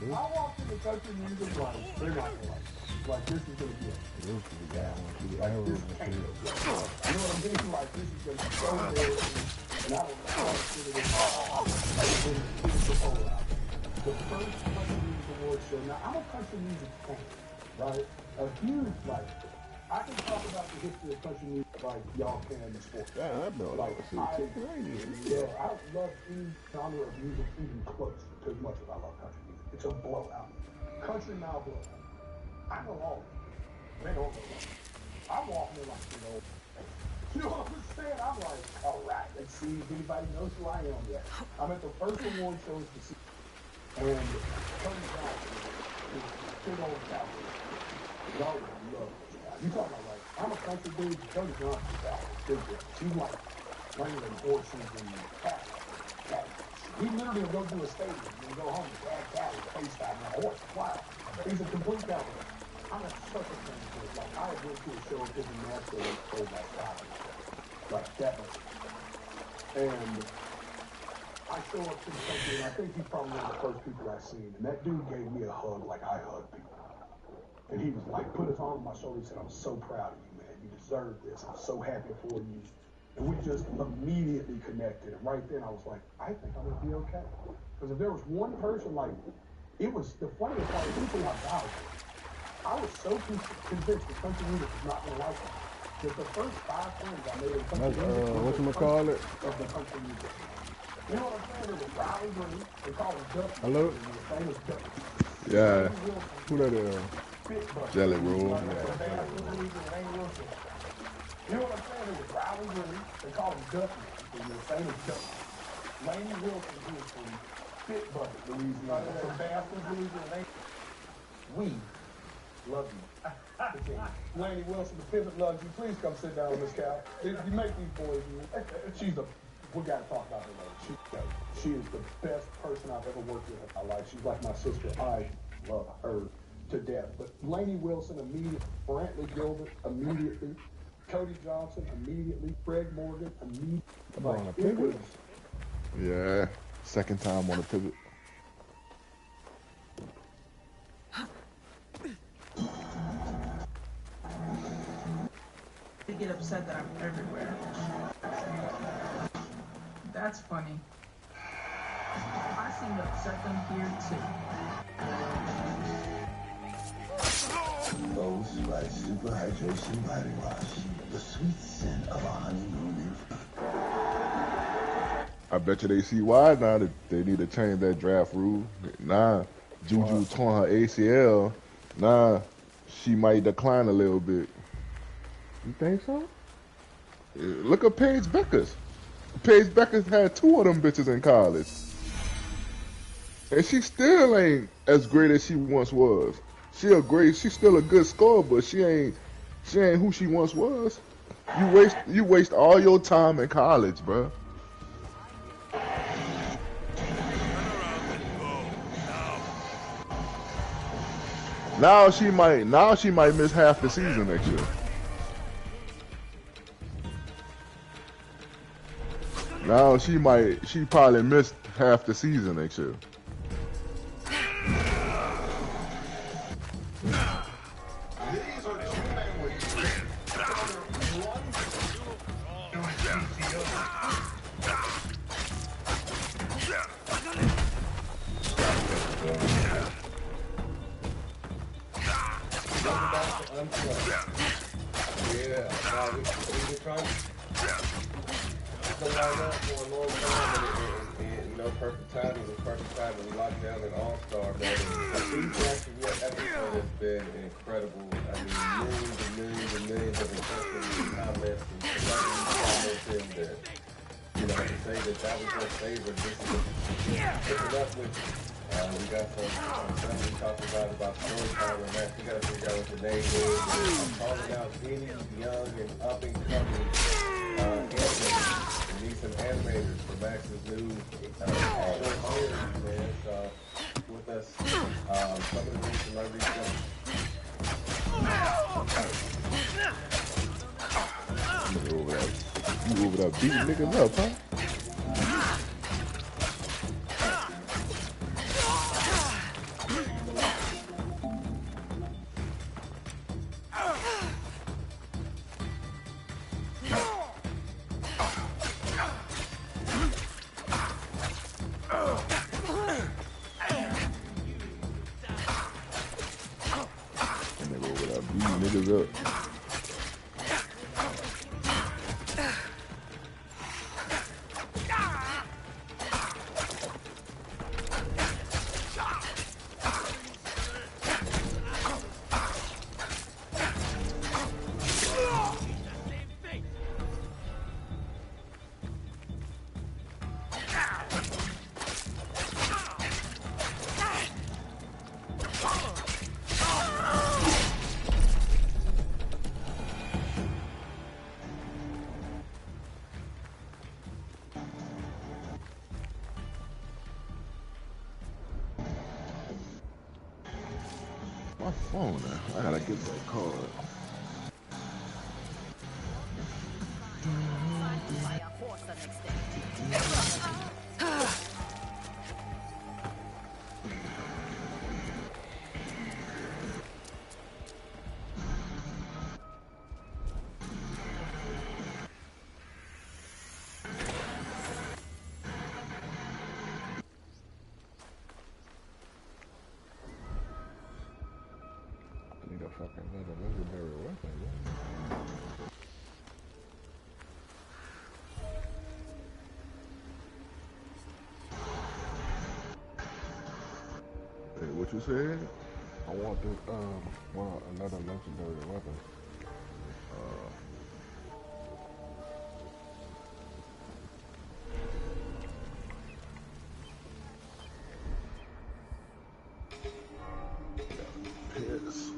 I walked in the country music like, they're not gonna like this is gonna be like this can't go. You know what I'm thinking? Like this is gonna be so good. And I don't know how to fit it in. The first country music award show. Now I'm a country music fan, right? A huge like. I can talk about the history of country music like y'all can in the sport. Yeah, that bro. I love any genre of music even close to as much as I love country music. It's a blowout. Country now blowout. I know all of it. They don't know that. I'm walking in like, you know what I'm saying? I'm like, all right, let's see if anybody knows who I am yet. I'm at the first award shows to see, and Tony Johnson is a big old cowboy. Y'all would love this guy. You talking about like, I'm a country dude, Tony Johnson's cowboy. She's like wrangling horses and cattle. He literally will go to a stadium and go home and grab cattle, FaceTime, and a horse, wow. He's a complete cowboy. I'm a such a fan of it. Like, I went to a show of his in Nashville and played like 5 like that much. And I show up to the country, and I think he's probably one of the first people I've seen. And that dude gave me a hug like I hug people. And he was like, put his arm on my shoulder. He said, I'm so proud of you, man. You deserve this. I'm so happy for you. And we just immediately connected. And right then I was like, I think I'm going to be okay. Because if there was one person, like, it was the funniest part, people I vouched. I was so convinced the country music was not going to like it. That the first 5 friends I made in country music whatchamacallit? of the country music. You know what I'm saying? It was Riley Green. They call him Duck. Hello? His name is Duck. Yeah. Who that is? Jelly roll. You know what I'm saying? It's Riley Green. They call him Duck. His name is Duck. Laney Wilson, who is from Fit Bucket, Louisiana. From Bathurst, Louisiana. We love you. Laney Wilson, the pivot loves you. Please come sit down, Miss Cal. You make these boys. We gotta talk about her later. She is the best person I've ever worked with in my life. She's like my sister. I love her to death. But Laney Wilson immediately, Brantley Gilbert immediately, Cody Johnson immediately, Fred Morgan immediately. Come on, a pivot? Yeah. Second time on a pivot. They get upset that I'm everywhere. That's funny. I seem to upset them here too. Rose Rice Super Hydration Body Wash. The sweet scent of a honeymoon. I bet you they see why now that they need to change that draft rule. Nah, Juju torn her ACL. Nah, she might decline a little bit. You think so? Look at Paige Beckers. Paige Beckers had 2 of them bitches in college. And she still ain't as great as she once was. She's still a good scorer, but she ain't who she once was. You waste all your time in college, bro. Now she might miss half the season next year. Now she probably missed half the season next year. Perfect timing was perfect time when we locked down an all-star, man. The feedback from your episode has been incredible. I mean, millions of impressions and comments and celebrities commenting that, you know, to say that was your favorite, this is picking up with you. We got some stuff we talked about storytelling, man. We got to figure out what the name is. I'm calling out any young and up-and-coming animators. We need some animators for Max's new short series, man. So, with us, some of the new celebrities You over there beating niggas up, huh? Niggas up. My phone now. I gotta get that card. Fucking legendary What you said? I want this, another legendary weapon. Piss.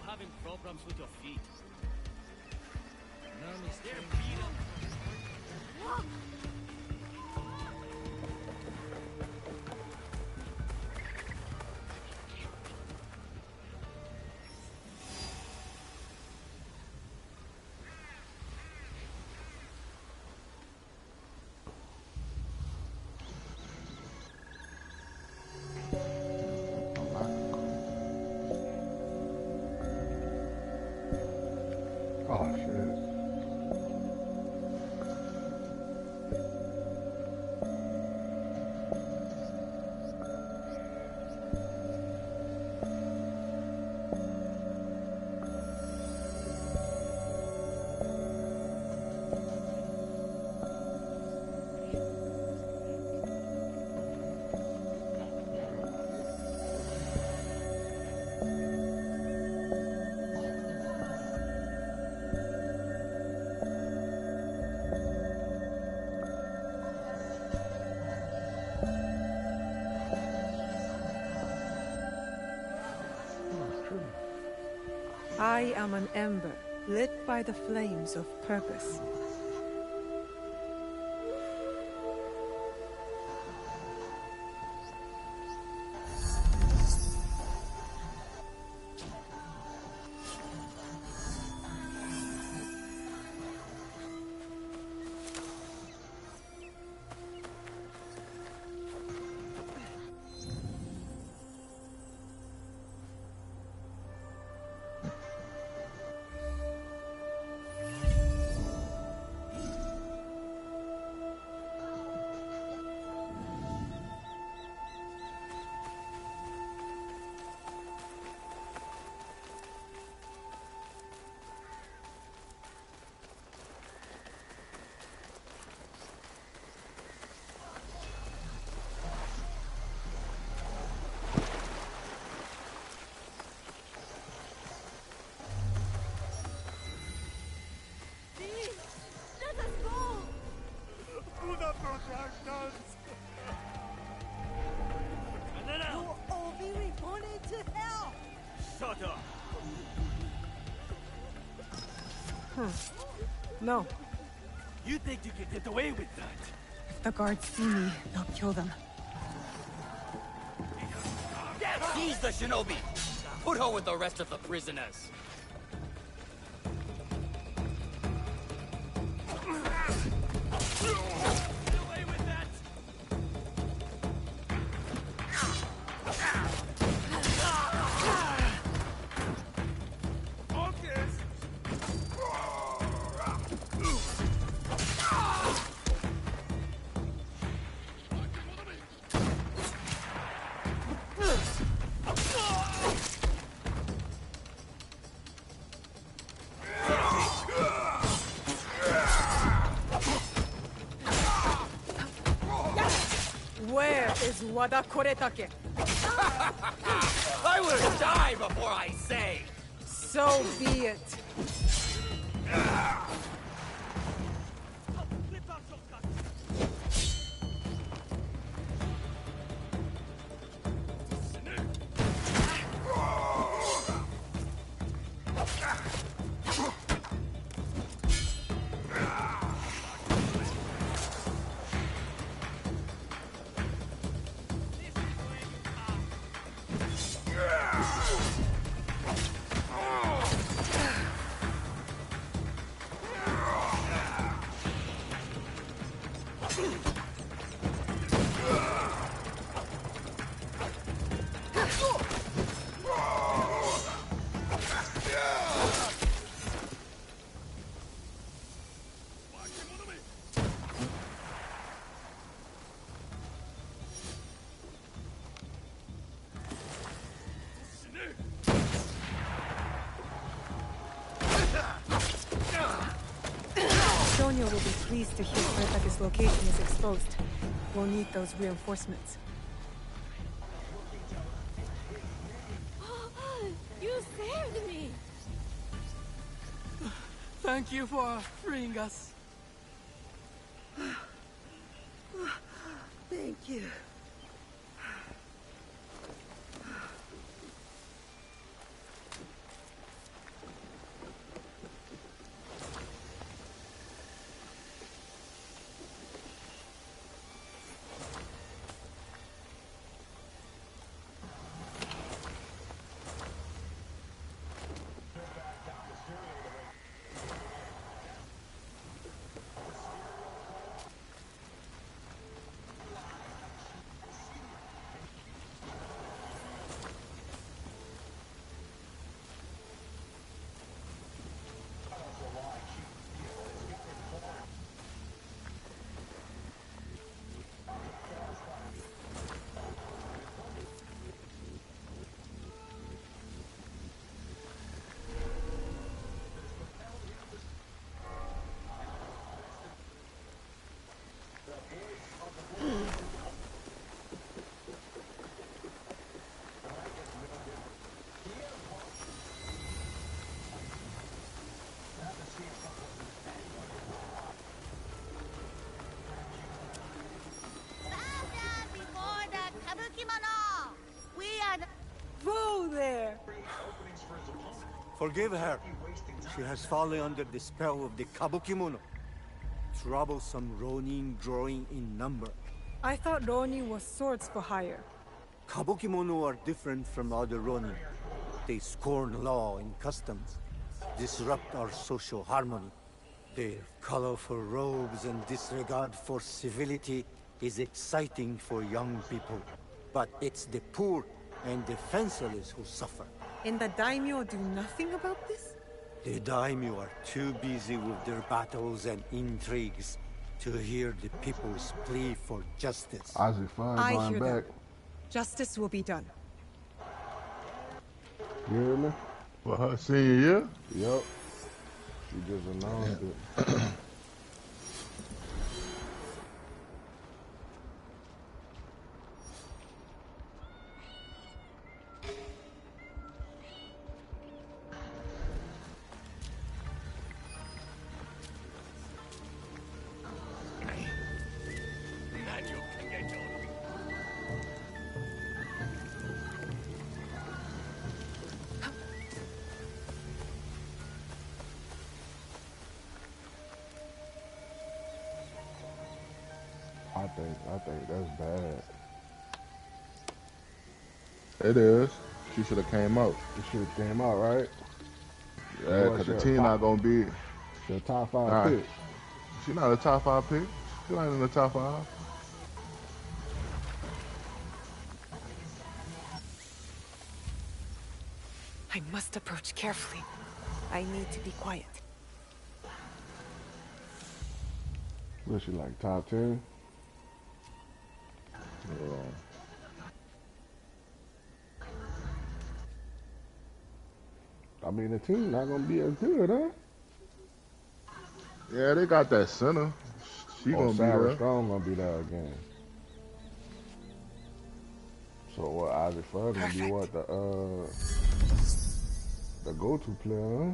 Having problems with your feet. No mistake. Oh, shit. I am an ember, lit by the flames of purpose. No. You think you can get away with that? If the guards see me, they'll kill them. He's the shinobi! Put her with the rest of the prisoners. Get away with that! is Wada Koretake. I will die before I say. So be it. Sonia will be pleased to hear Koretake's location is exposed. We'll need those reinforcements. You saved me! Thank you for freeing us. Thank you. Whoa there! Forgive her. She has fallen under the spell of the Kabukimono. Troublesome Ronin drawing in number. I thought Ronin was swords for hire. Kabukimono are different from other Ronin. They scorn law and customs, disrupt our social harmony. Their colorful robes and disregard for civility is exciting for young people. But it's the poor and defenseless who suffer. And the daimyo do nothing about this? The daimyo are too busy with their battles and intrigues to hear the people's plea for justice. Ozzy Fine I going hear back. that. Justice will be done. You hear me? For her senior year? Yup. She just announced it. I think that's bad. It is. She should have came out. She should have came out, right? Yeah, because the team not going to be... She a top 5 pick. She not a top 5 pick. She not in the top 5. I must approach carefully. I need to be quiet. Was she like top 10? Yeah. I mean, the team not gonna be as good, huh? Yeah, they got that center. She gonna be Sarah there. Strong gonna be there again. So what? Isaac Ford gonna be what the go-to player, huh?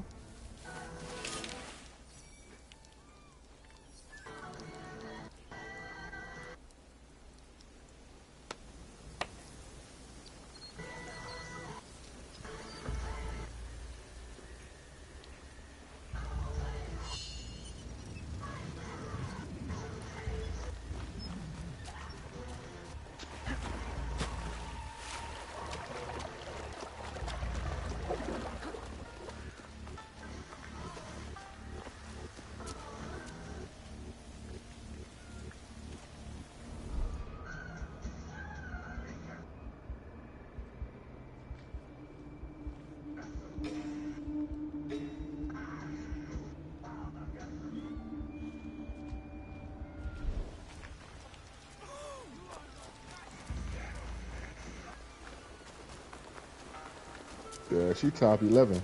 Yeah, she top 11.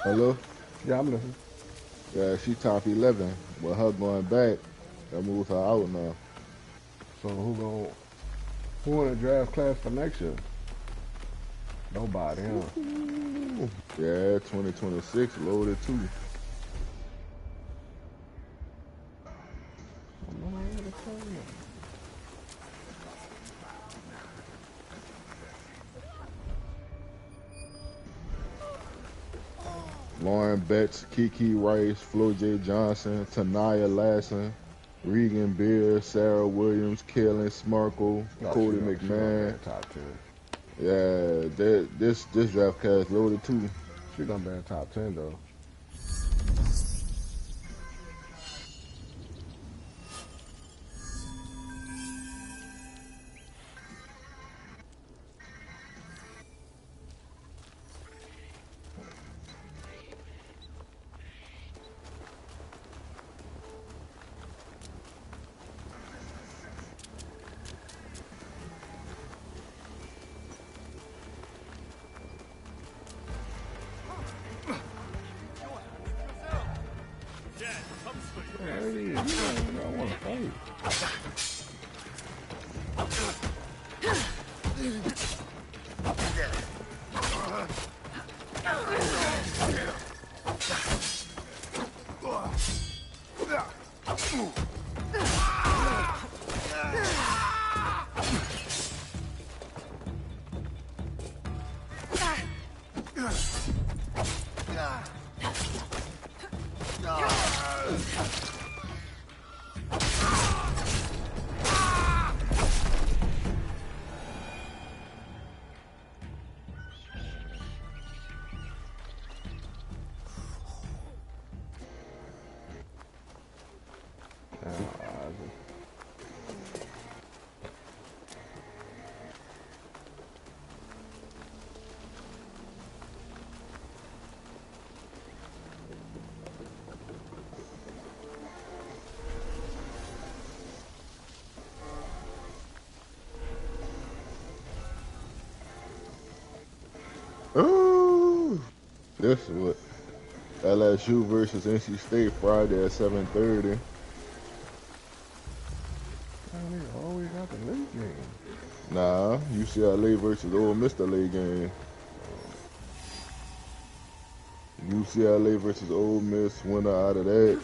Hello? Yeah, I'm listening. Yeah, she top 11. With her going back, that moves her out now. So who in the draft class for next year? Nobody, huh? Yeah, 2026 loaded too. Lauren Betts, Kiki Rice, Flo J. Johnson, Tanaya Lasson, Regan Beer, Sarah Williams, Kaylin Smarkle, Cody McMahon. Top 10. Yeah, this draft class loaded too. She gonna be in top 10 though. Ooh, this is what LSU versus NC State Friday at 7:30. Always got the late game. Nah, UCLA versus Ole Miss the late game. UCLA versus Ole Miss, winner out of that.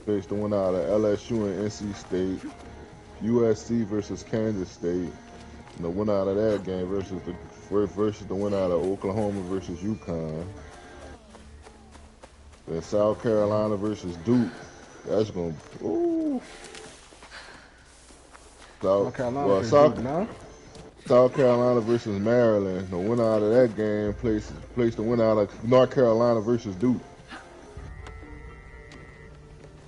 Face the winner out of LSU and NC State. USC versus Kansas State. And the winner out of that game versus the winner out of Oklahoma versus UConn. Then South Carolina versus Duke. That's gonna South Carolina versus Maryland. The winner out of that game plays the winner out of North Carolina versus Duke.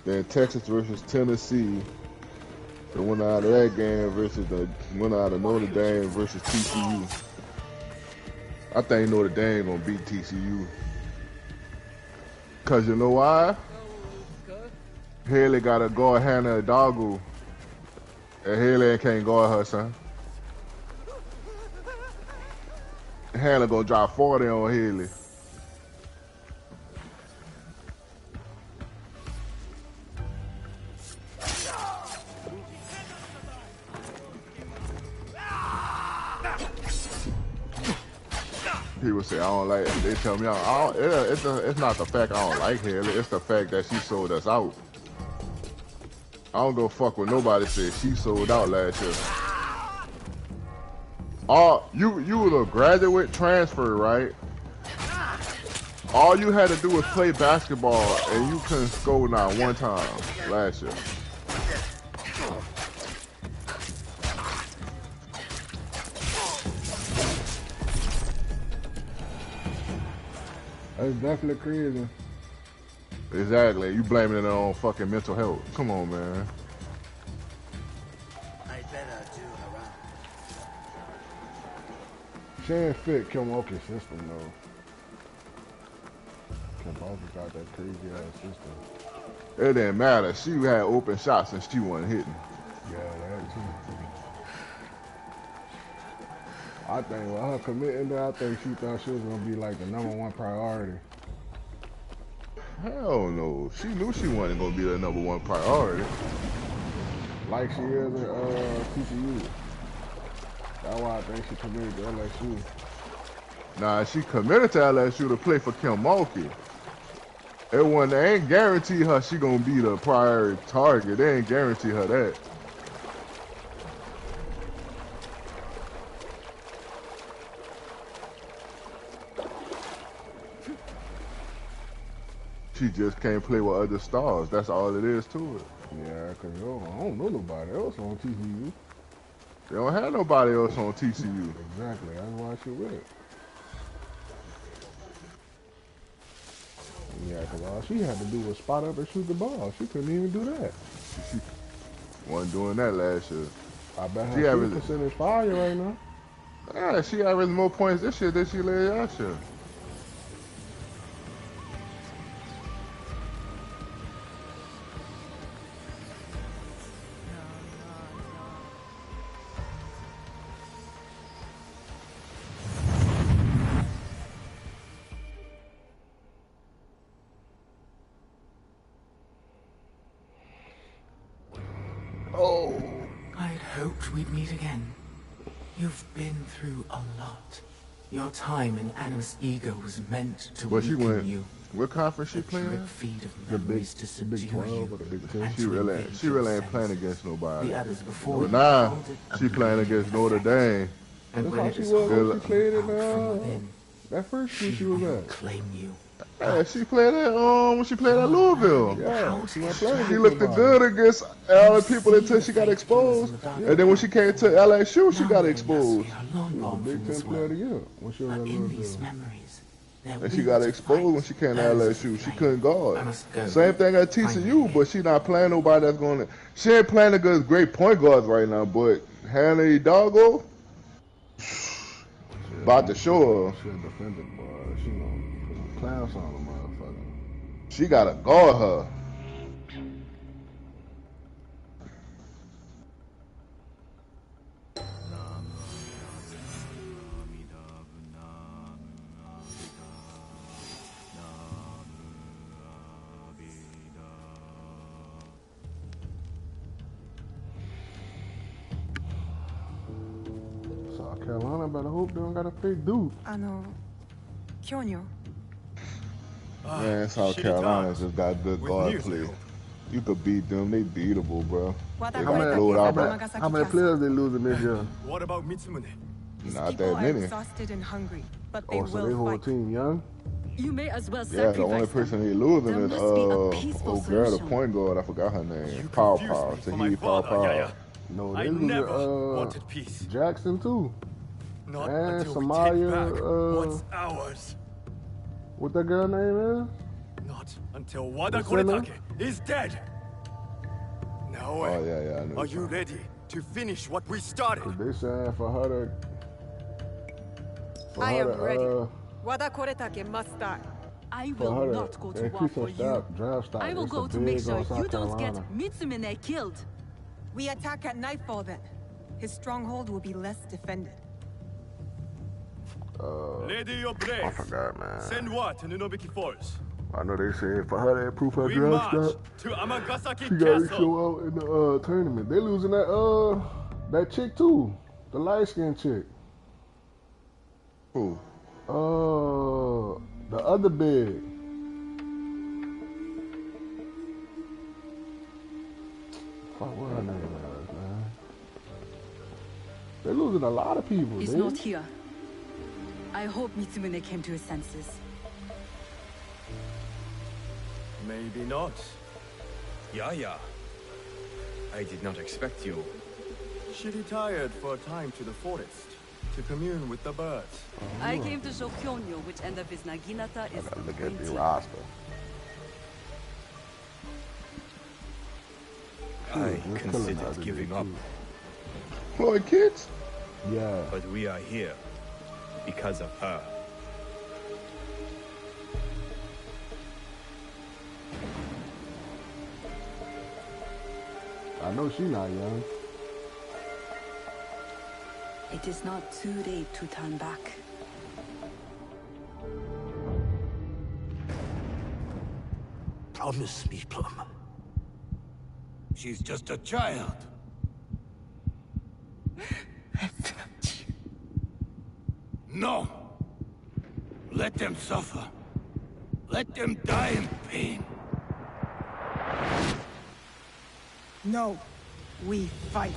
Then Texas versus Tennessee. The winner out of that game versus the winner out of Notre Dame versus TCU. I think Notre Dame gonna beat TCU. Cause you know why? Haley gotta guard Hannah Adogu. And Haley can't guard her, son. Hannah gonna drop 40 on Haley. people say I don't like it. They tell me it's not the fact I don't like Haley. It's the fact that she sold us out. I don't go fuck with nobody said she sold out last year. You was a graduate transfer, right? All you had to do was play basketball and you couldn't score not one time last year. That's definitely crazy. Exactly. You blaming it on fucking mental health. Come on, man. I better do around. She ain't fit Kilmoki's system though. Kilmoki got that crazy ass system. It didn't matter. She had open shots and she wasn't hitting. Yeah, that too. I think with her committing there, I think she thought she was gonna be like the #1 priority. Hell no. She knew she wasn't gonna be the #1 priority. Like she is at TCU. That's why I think she committed to LSU. Nah, she committed to LSU to play for Kilmoki. They ain't guarantee her she gonna be the priority target. They ain't guarantee her that. She just can't play with other stars. That's all it is to it. Yeah, because I don't know nobody else on TCU. They don't have nobody else on TCU. Exactly. That's why she with it. Yeah, because all she had to do was spot up and shoot the ball. She couldn't even do that. She wasn't doing that last year. I bet her shooting percentage fire right now. Yeah, she averaged more points this year than she did last year. I'd hoped we'd meet again. You've been through a lot. Your time in Anna's ego was meant to weaken you. What conference she playing? Feed of memories to subdue you. Or the Big 10? She really ain't playing against nobody. The others before but now she playing against Notre Dame. That's how she was when she played in that first school she was at. Claim you. Yeah, she played at when she played at Louisville. Yeah, she looked good against all the people until she got exposed. And then when she came to LSU, she got exposed. She was a Big 10 player of the year when she was at Louisville. And she got exposed when she came to LSU. She couldn't guard. Same thing at TCU, but she not playing nobody that's going to. She ain't playing against great point guards right now, but Hannah Hidalgo, about to show her. She a defender, boy. She gonna put some clowns on the motherfucker. She got to guard her. Carolina better hope they don't gotta play Duke. Kyonyo. Man, South Carolina just got good guard play. You could beat them, they beatable, bro. They gonna blow it out. How many players they losing this year? What about Mitsumune? Not that many. Exhausted and hungry, but they will so they whole fight. team young? You may as well Yeah, the only person they losing is old girl, the point guard. I forgot her name. Pow. Tahiti Pow. No, they losing Jackson too. Not and until Samaya, we take back what's ours. What that girl name is? Not until Wada Koretake is dead. Now, I know. are you ready to finish what we started? They saying for her to. I am ready. Wada Koretake must die. I will not go to war for you. I will go to make sure you don't get Mitsumune killed. We attack at nightfall then. His stronghold will be less defended. Lady your brave. I forgot, man. Send what to Nunobiki Falls? I know they said for her to improve her We draft march stock, to Amagasaki she got to Castle. show out in the tournament. They losing that chick too, the light skinned chick. Who? The other big. Fuck, what her name is, man? They're losing a lot of people, He's dude. not here. I hope Mitsumune came to his senses. Maybe not. Yaya. I did not expect you. She retired for a time to the forest to commune with the birds. I came to show Kyonyo which end of his Naginata is. I gotta look at the roster. I considered giving up. Floyd kids? Yeah. But we are here because of her. I know she's not young. It is not too late to turn back. Promise me, Plum. She's just a child. No! Let them suffer. Let them die in pain. No, we fight.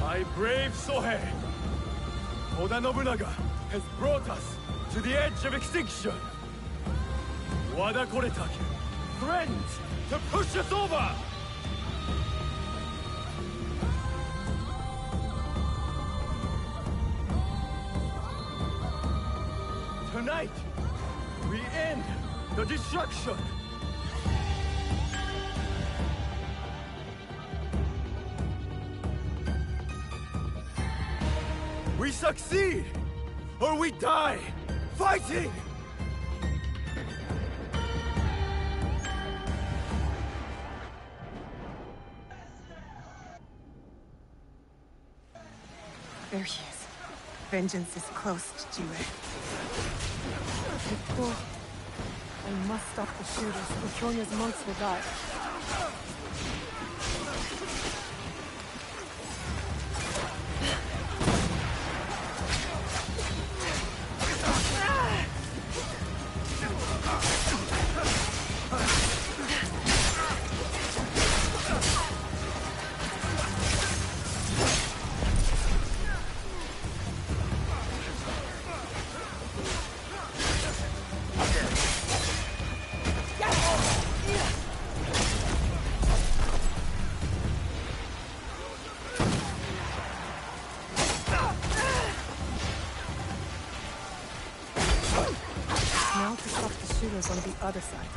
My brave Sohei! Oda Nobunaga has brought us to the edge of extinction. Wada Koretake, friends, to push us over! Tonight, we end the destruction! We succeed, or we die, fighting! There he is. Vengeance is close, Jiwe. Before, I must stop the shooters, or Kyonyo's monks will die. Now to stop the shooters on the other side.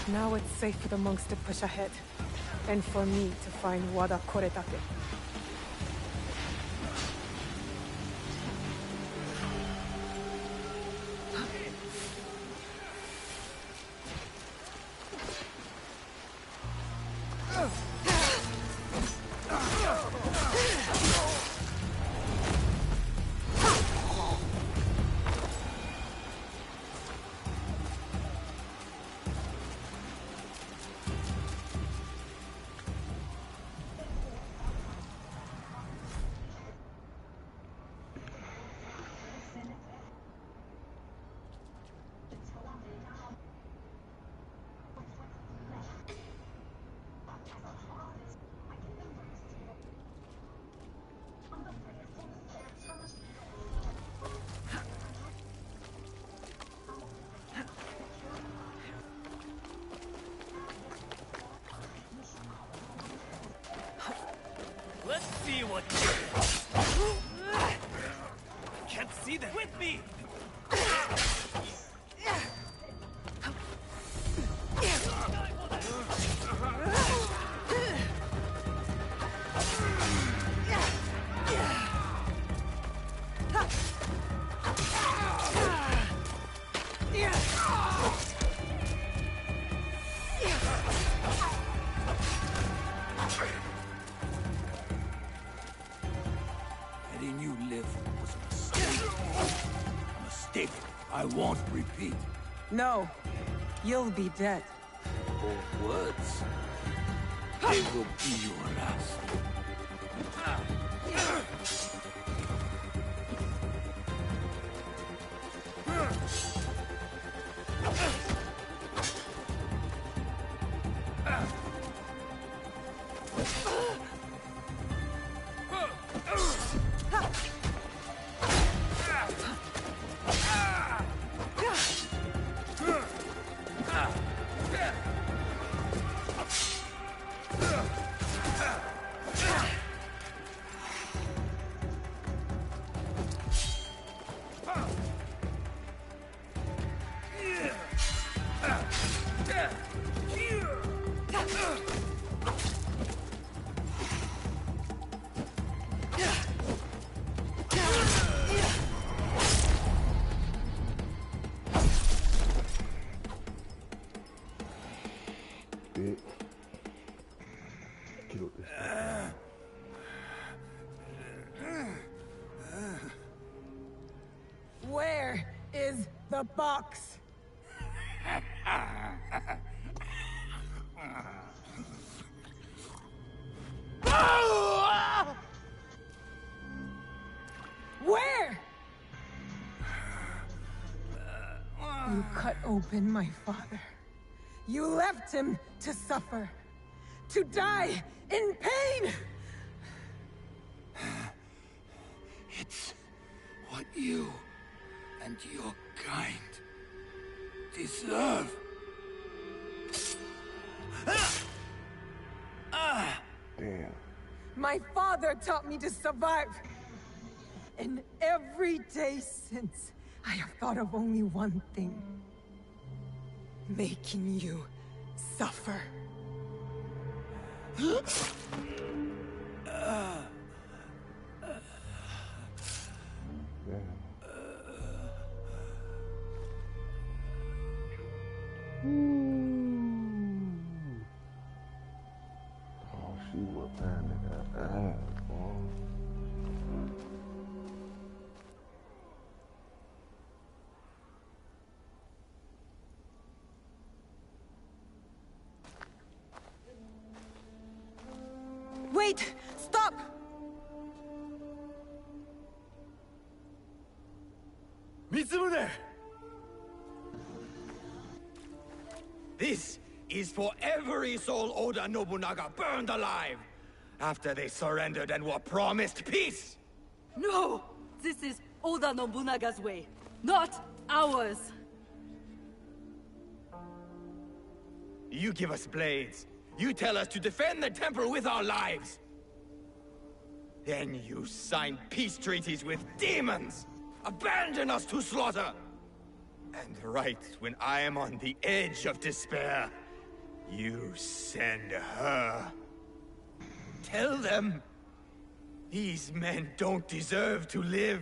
Now it's safe for the monks to push ahead, and for me to find Wada Koretake. Can't see them. With me. Letting you live was a mistake. A mistake I won't repeat. No. You'll be dead. Or words. They will be your last. Bitch. Killed this guy. Where is the box? Where? You cut open my father. You left him to suffer, to die in pain. It's what you and your kind deserve. Damn. My father taught me to survive. And every day since, I have thought of only one thing. Making you suffer. Oh, she was pounding that ass, boy. Wait! Stop! Mitsumune! This is for every soul Oda Nobunaga burned alive after they surrendered and were promised peace! No! This is Oda Nobunaga's way, not ours! You give us blades. You tell us to defend the temple with our lives. Then you sign peace treaties with demons. Abandon us to slaughter. And right when I am on the edge of despair, you send her. Tell them these men don't deserve to live.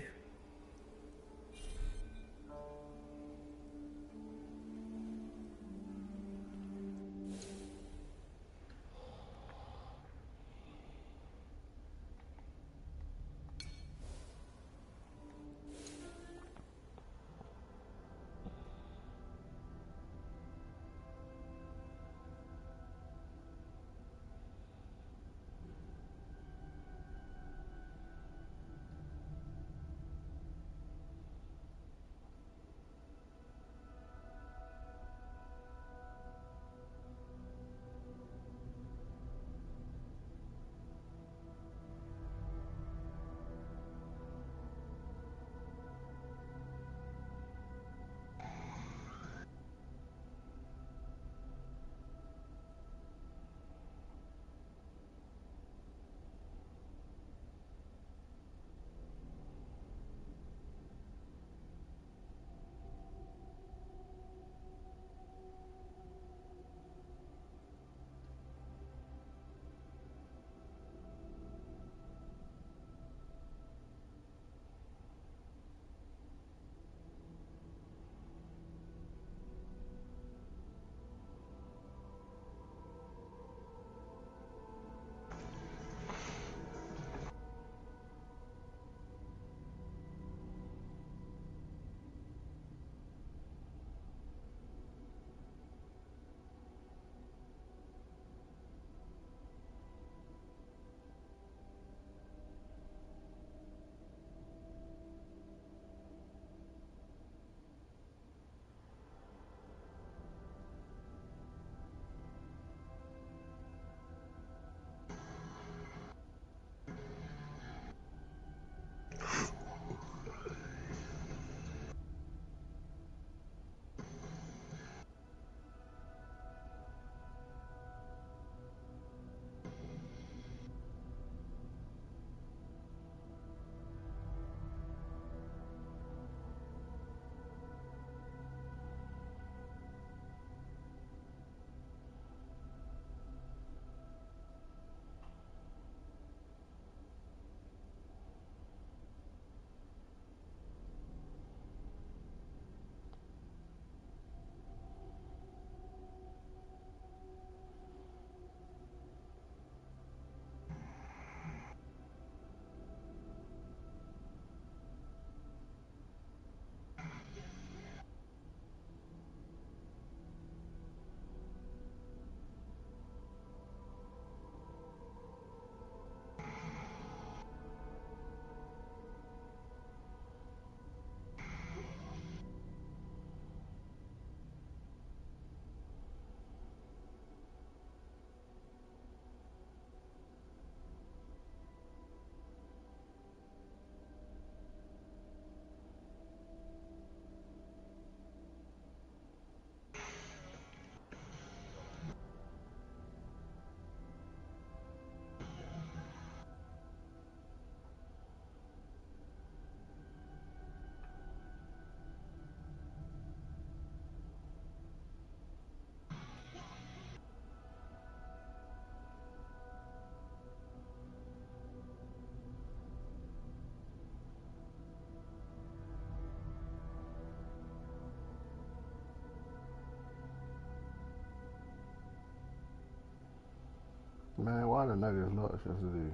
Man, why the Nuggets lost yesterday?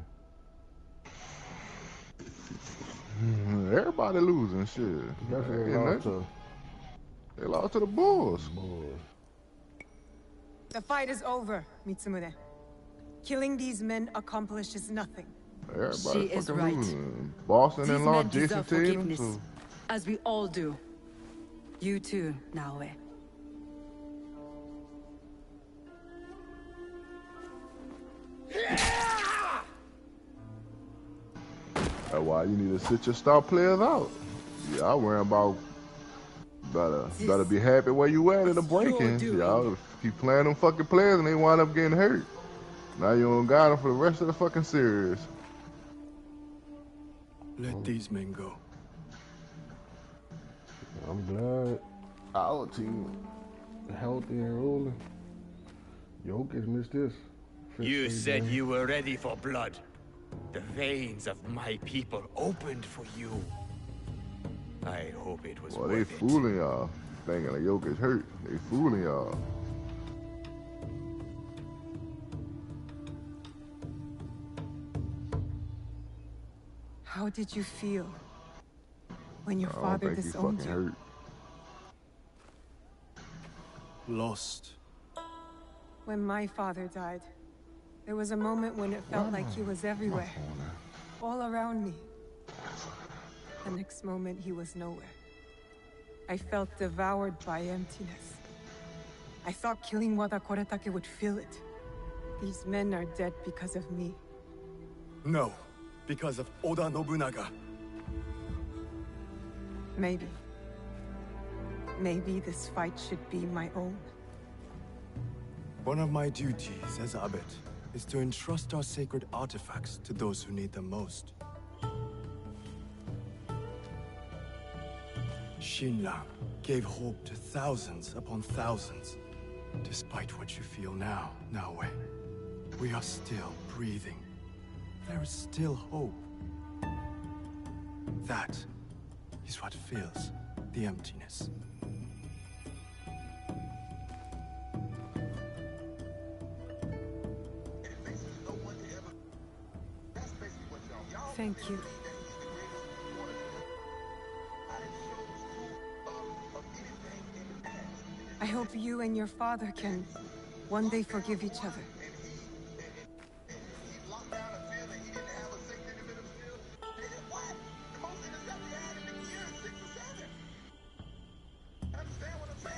Everybody losing shit. They lost to the Bulls. The fight is over, Mitsumune. Killing these men accomplishes nothing. Everybody She is fucking right. losing. Boston These and men lost Jason deserve Tatum. forgiveness, So as we all do. You too, Naoe. that's why you need to sit your star players out. Yeah, I worry about better be happy where you at in the break-in. Y'all keep playing them fucking players and they wind up getting hurt. Now you don't got them for the rest of the fucking series. Let these men go. I'm glad our team healthy and rolling. Jokic missed this. You said you were ready for blood. The veins of my people opened for you. I hope it was Well, they worth it. fooling y'all. Thinking that Jokic hurt. They fooling y'all. How did you feel when your I don't father think he disowned fucking you? hurt. Lost. When my father died, there was a moment when it felt like he was everywhere, all around me. The next moment, he was nowhere. I felt devoured by emptiness. I thought killing Wada Koretake would fill it. These men are dead because of me. No, because of Oda Nobunaga. Maybe. Maybe this fight should be my own. One of my duties as abbot is to entrust our sacred artifacts to those who need them most. Shinran gave hope to thousands upon thousands. Despite what you feel now, Naoe, we are still breathing. There is still hope. That is what fills the emptiness. Thank you. I hope you and your father can one day forgive each other.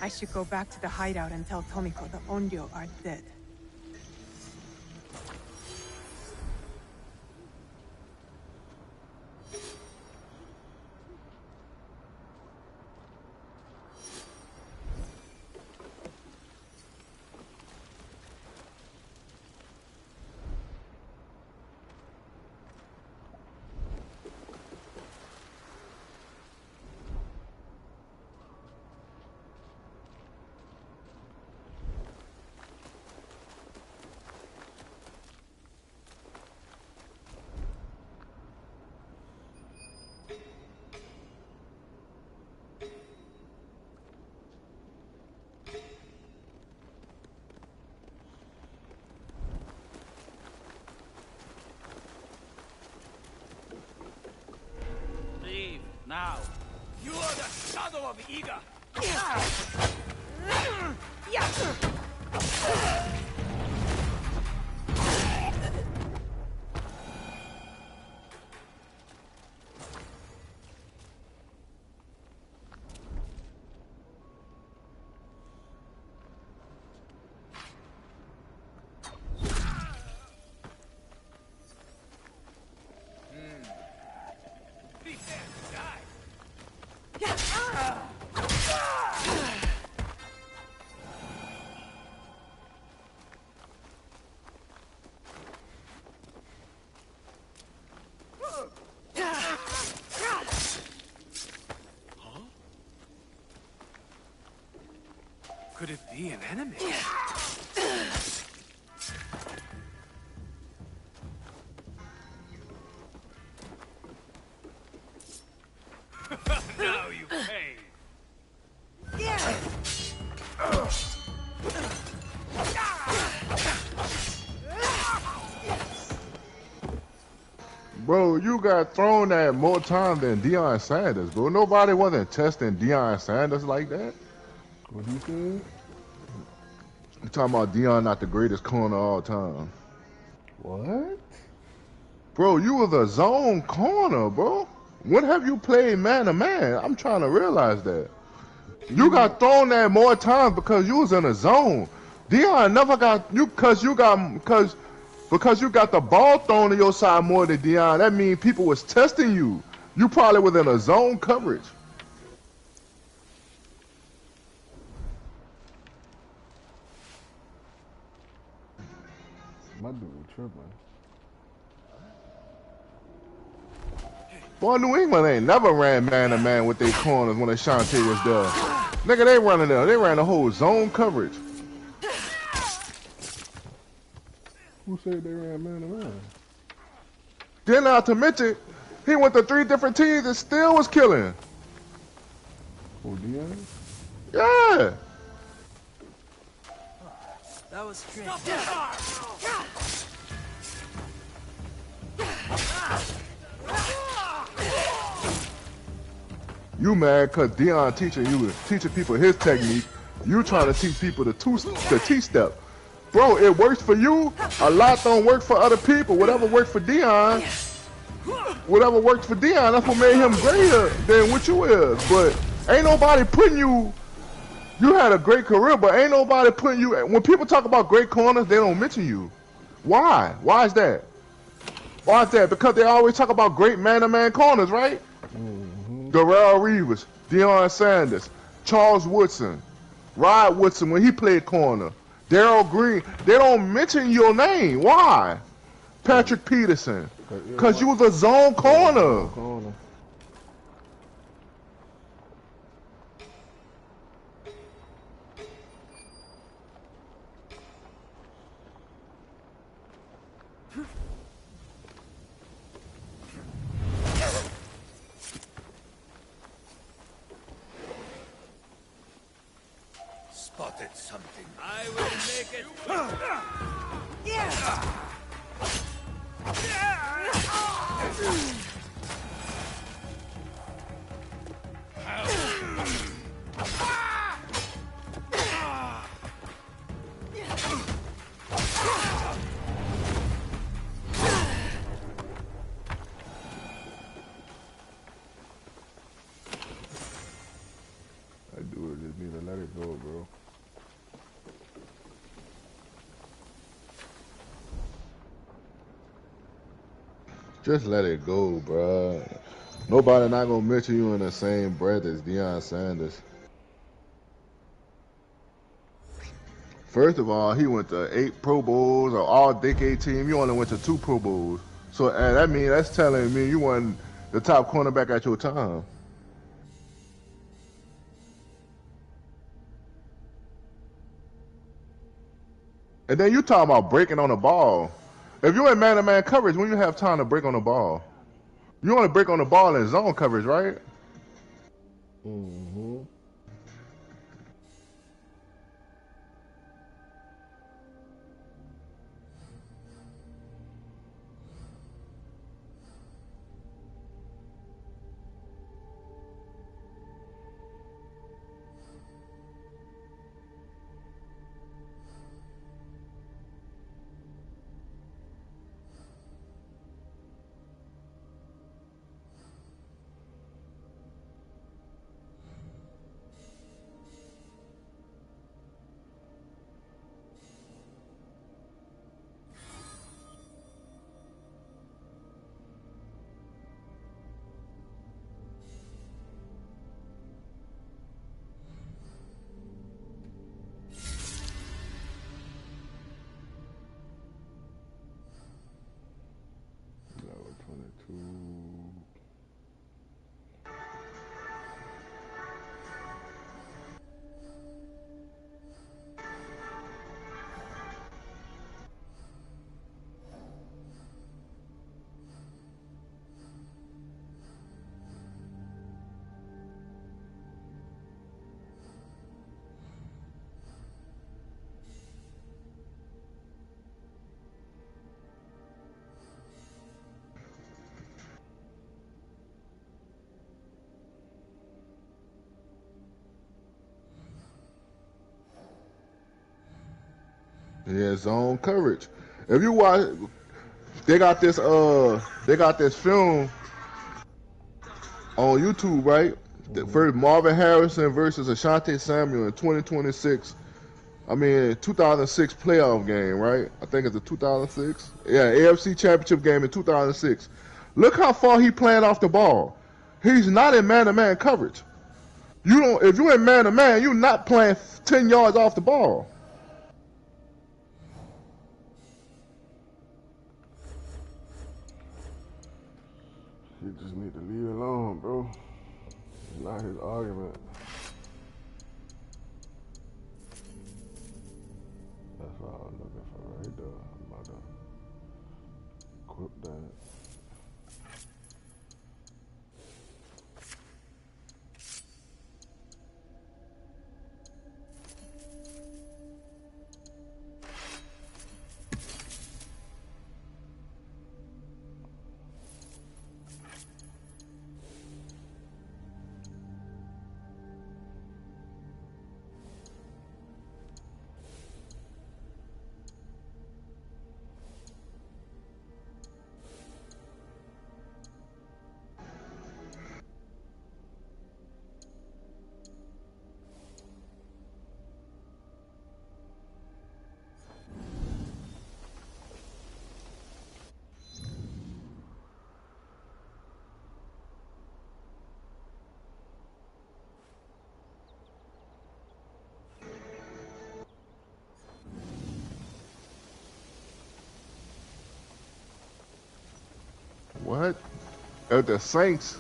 I should go back to the hideout and tell Tomiko the Onryo are dead. Leave now. You are the shadow of Iga. Could it be an enemy? Now you pay. Bro, you got thrown at more times than Deion Sanders, bro. Nobody wasn't testing Deion Sanders like that. What you said? You talking about Deion not the greatest corner of all time. What? Bro, you was a zone corner, bro. When have you played man-to-man? I'm trying to realize that. You got thrown at more times because you was in a zone. Deion never got you because you got the ball thrown to your side more than Deion. That means people was testing you. You probably was in a zone coverage. My dude tripping. Boy, New England ain't never ran man-to-man with their corners when Ashanti was there. Nigga, they running there. They ran the whole zone coverage. Who said they ran man-to-man? Then not to mention, he went to 3 different teams and still was killing. Who, Deion? Yeah. That was strange. You mad cause Deion teaching people his technique. You trying to teach people the T-step. Bro, it works for you. A lot don't work for other people. Whatever worked for Deion, that's what made him greater than what you is. But ain't nobody putting you. You had a great career, but ain't nobody putting you. When people talk about great corners, they don't mention you. Why? Why is that? Why is that? Because they always talk about great man-to-man corners, right? Darrell Reeves, Deion Sanders, Charles Woodson, Rod Woodson when he played corner, Darrell Green. They don't mention your name. Why? Patrick Peterson. Because you was a zone corner. Spotted something. I will make it. I do it. Just need to let it go, bro. Just let it go, bro. Nobody not gonna mention you in the same breath as Deion Sanders. First of all, he went to 8 Pro Bowls, or all-decade team. You only went to 2 Pro Bowls. So that's telling me you weren't the top cornerback at your time. And then you talking about breaking on the ball. If you're in man-to-man coverage, when you have time to break on the ball? You only break on the ball in zone coverage, right? Mm-hmm. Yeah, zone coverage. If you watch, they got this film on YouTube, right? The first Marvin Harrison versus Ashanti Samuel in 2026. 2006 playoff game, right? I think it's the 2006. Yeah, AFC Championship game in 2006. Look how far he playing off the ball. He's not in man-to-man coverage. If you're in man-to-man, you're not playing 10 yards off the ball. You just need to leave it alone, bro. It's not his argument. That's what I was looking for right there. I'm about to equip that. What? If the Saints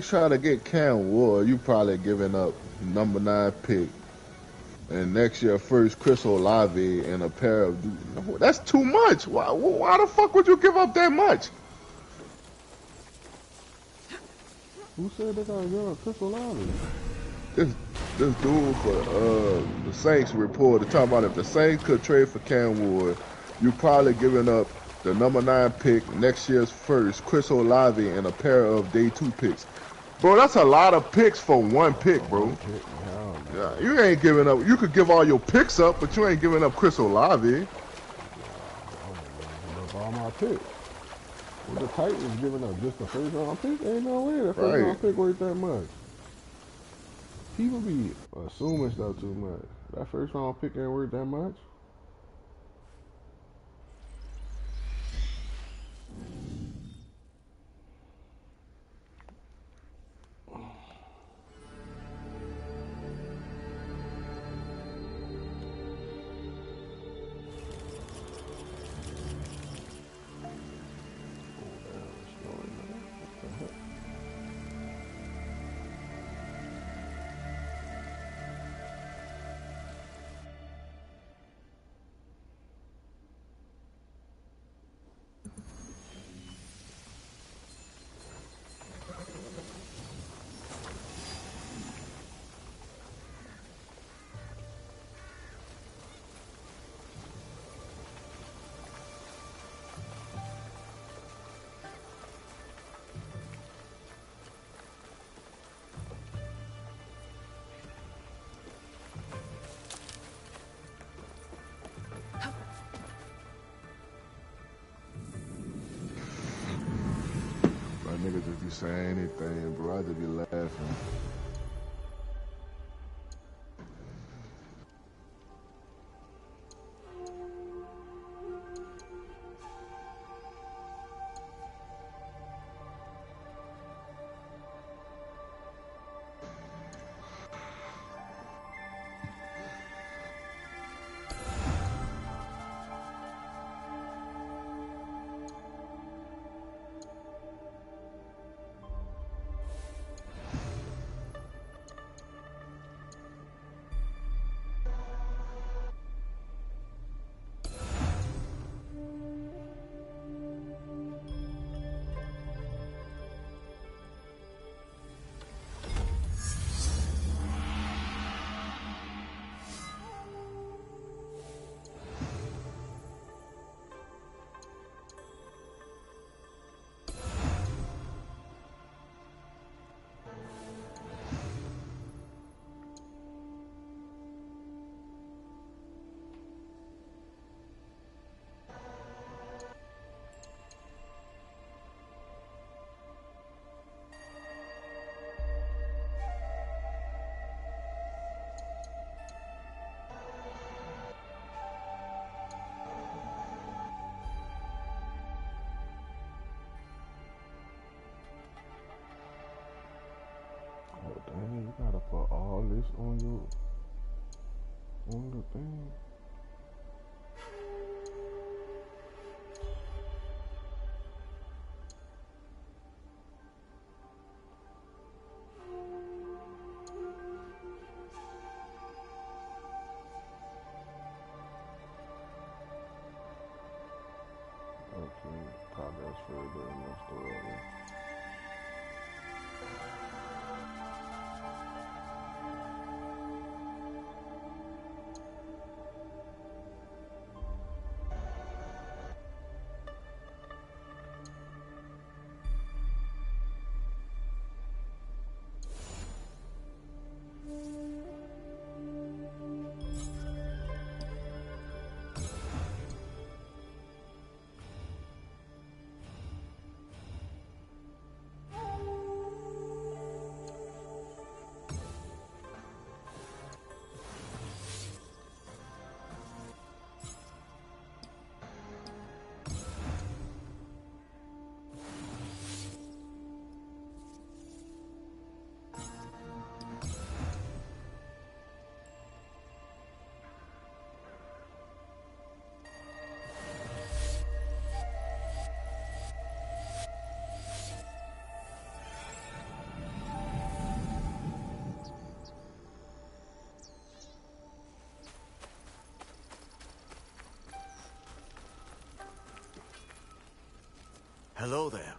try to get Cam Ward, you probably giving up number 9 pick and next year first Chris Olave and a pair of. That's too much. Why the fuck would you give up that much? Who said they gotta give up Chris Olave? This dude for the Saints reported talking about if the Saints could trade for Cam Ward, you probably giving up the number 9 pick, next year's first, Chris Olave, and a pair of day 2 picks. Bro, that's a lot of picks for one pick, bro. Yeah, you ain't giving up. You could give all your picks up, but you ain't giving up Chris Olave. All my picks. Well, the Titans giving up just the first round pick? Ain't no way the first round pick worth that much. People be assuming stuff too much. That first round pick ain't worth that much. Niggas just be saying anything, bro. I just be laughing. gotta put all this on your thing. Okay, progress further in the story. Hello there.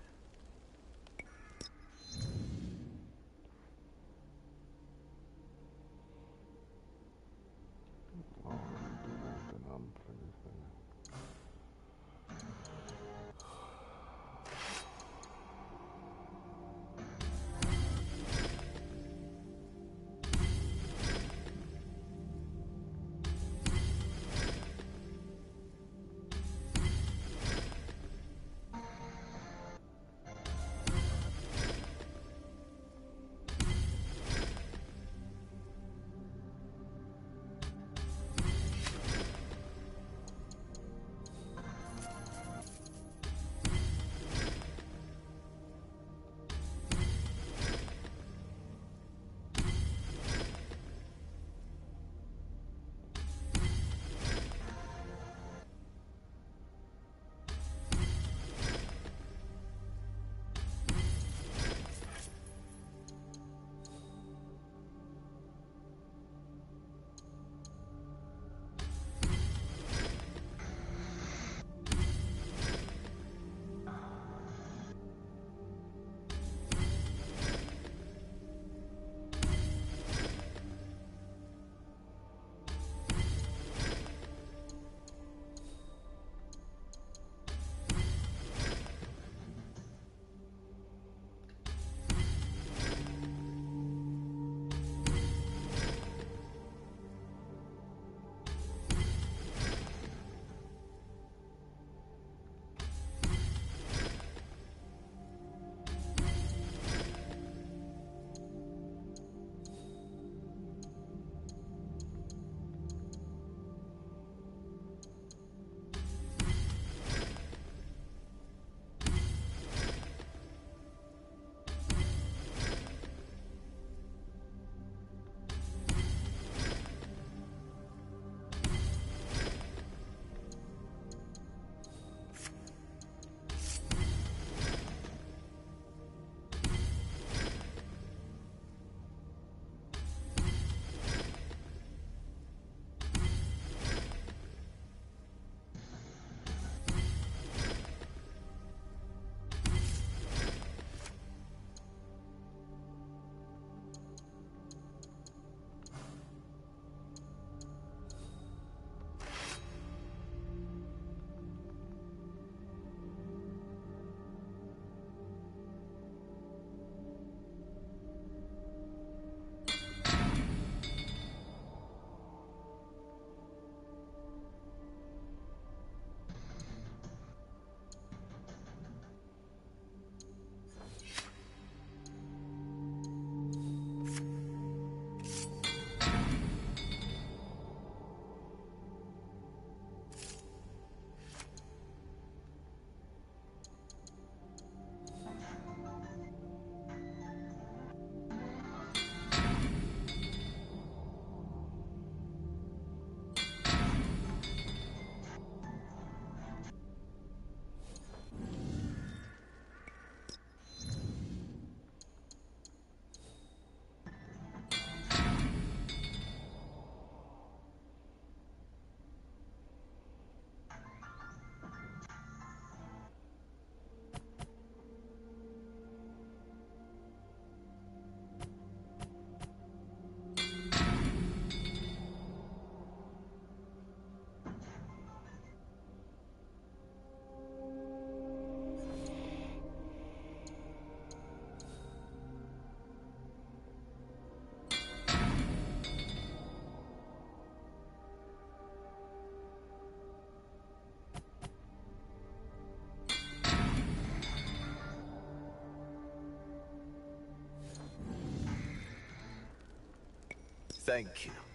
Thank you.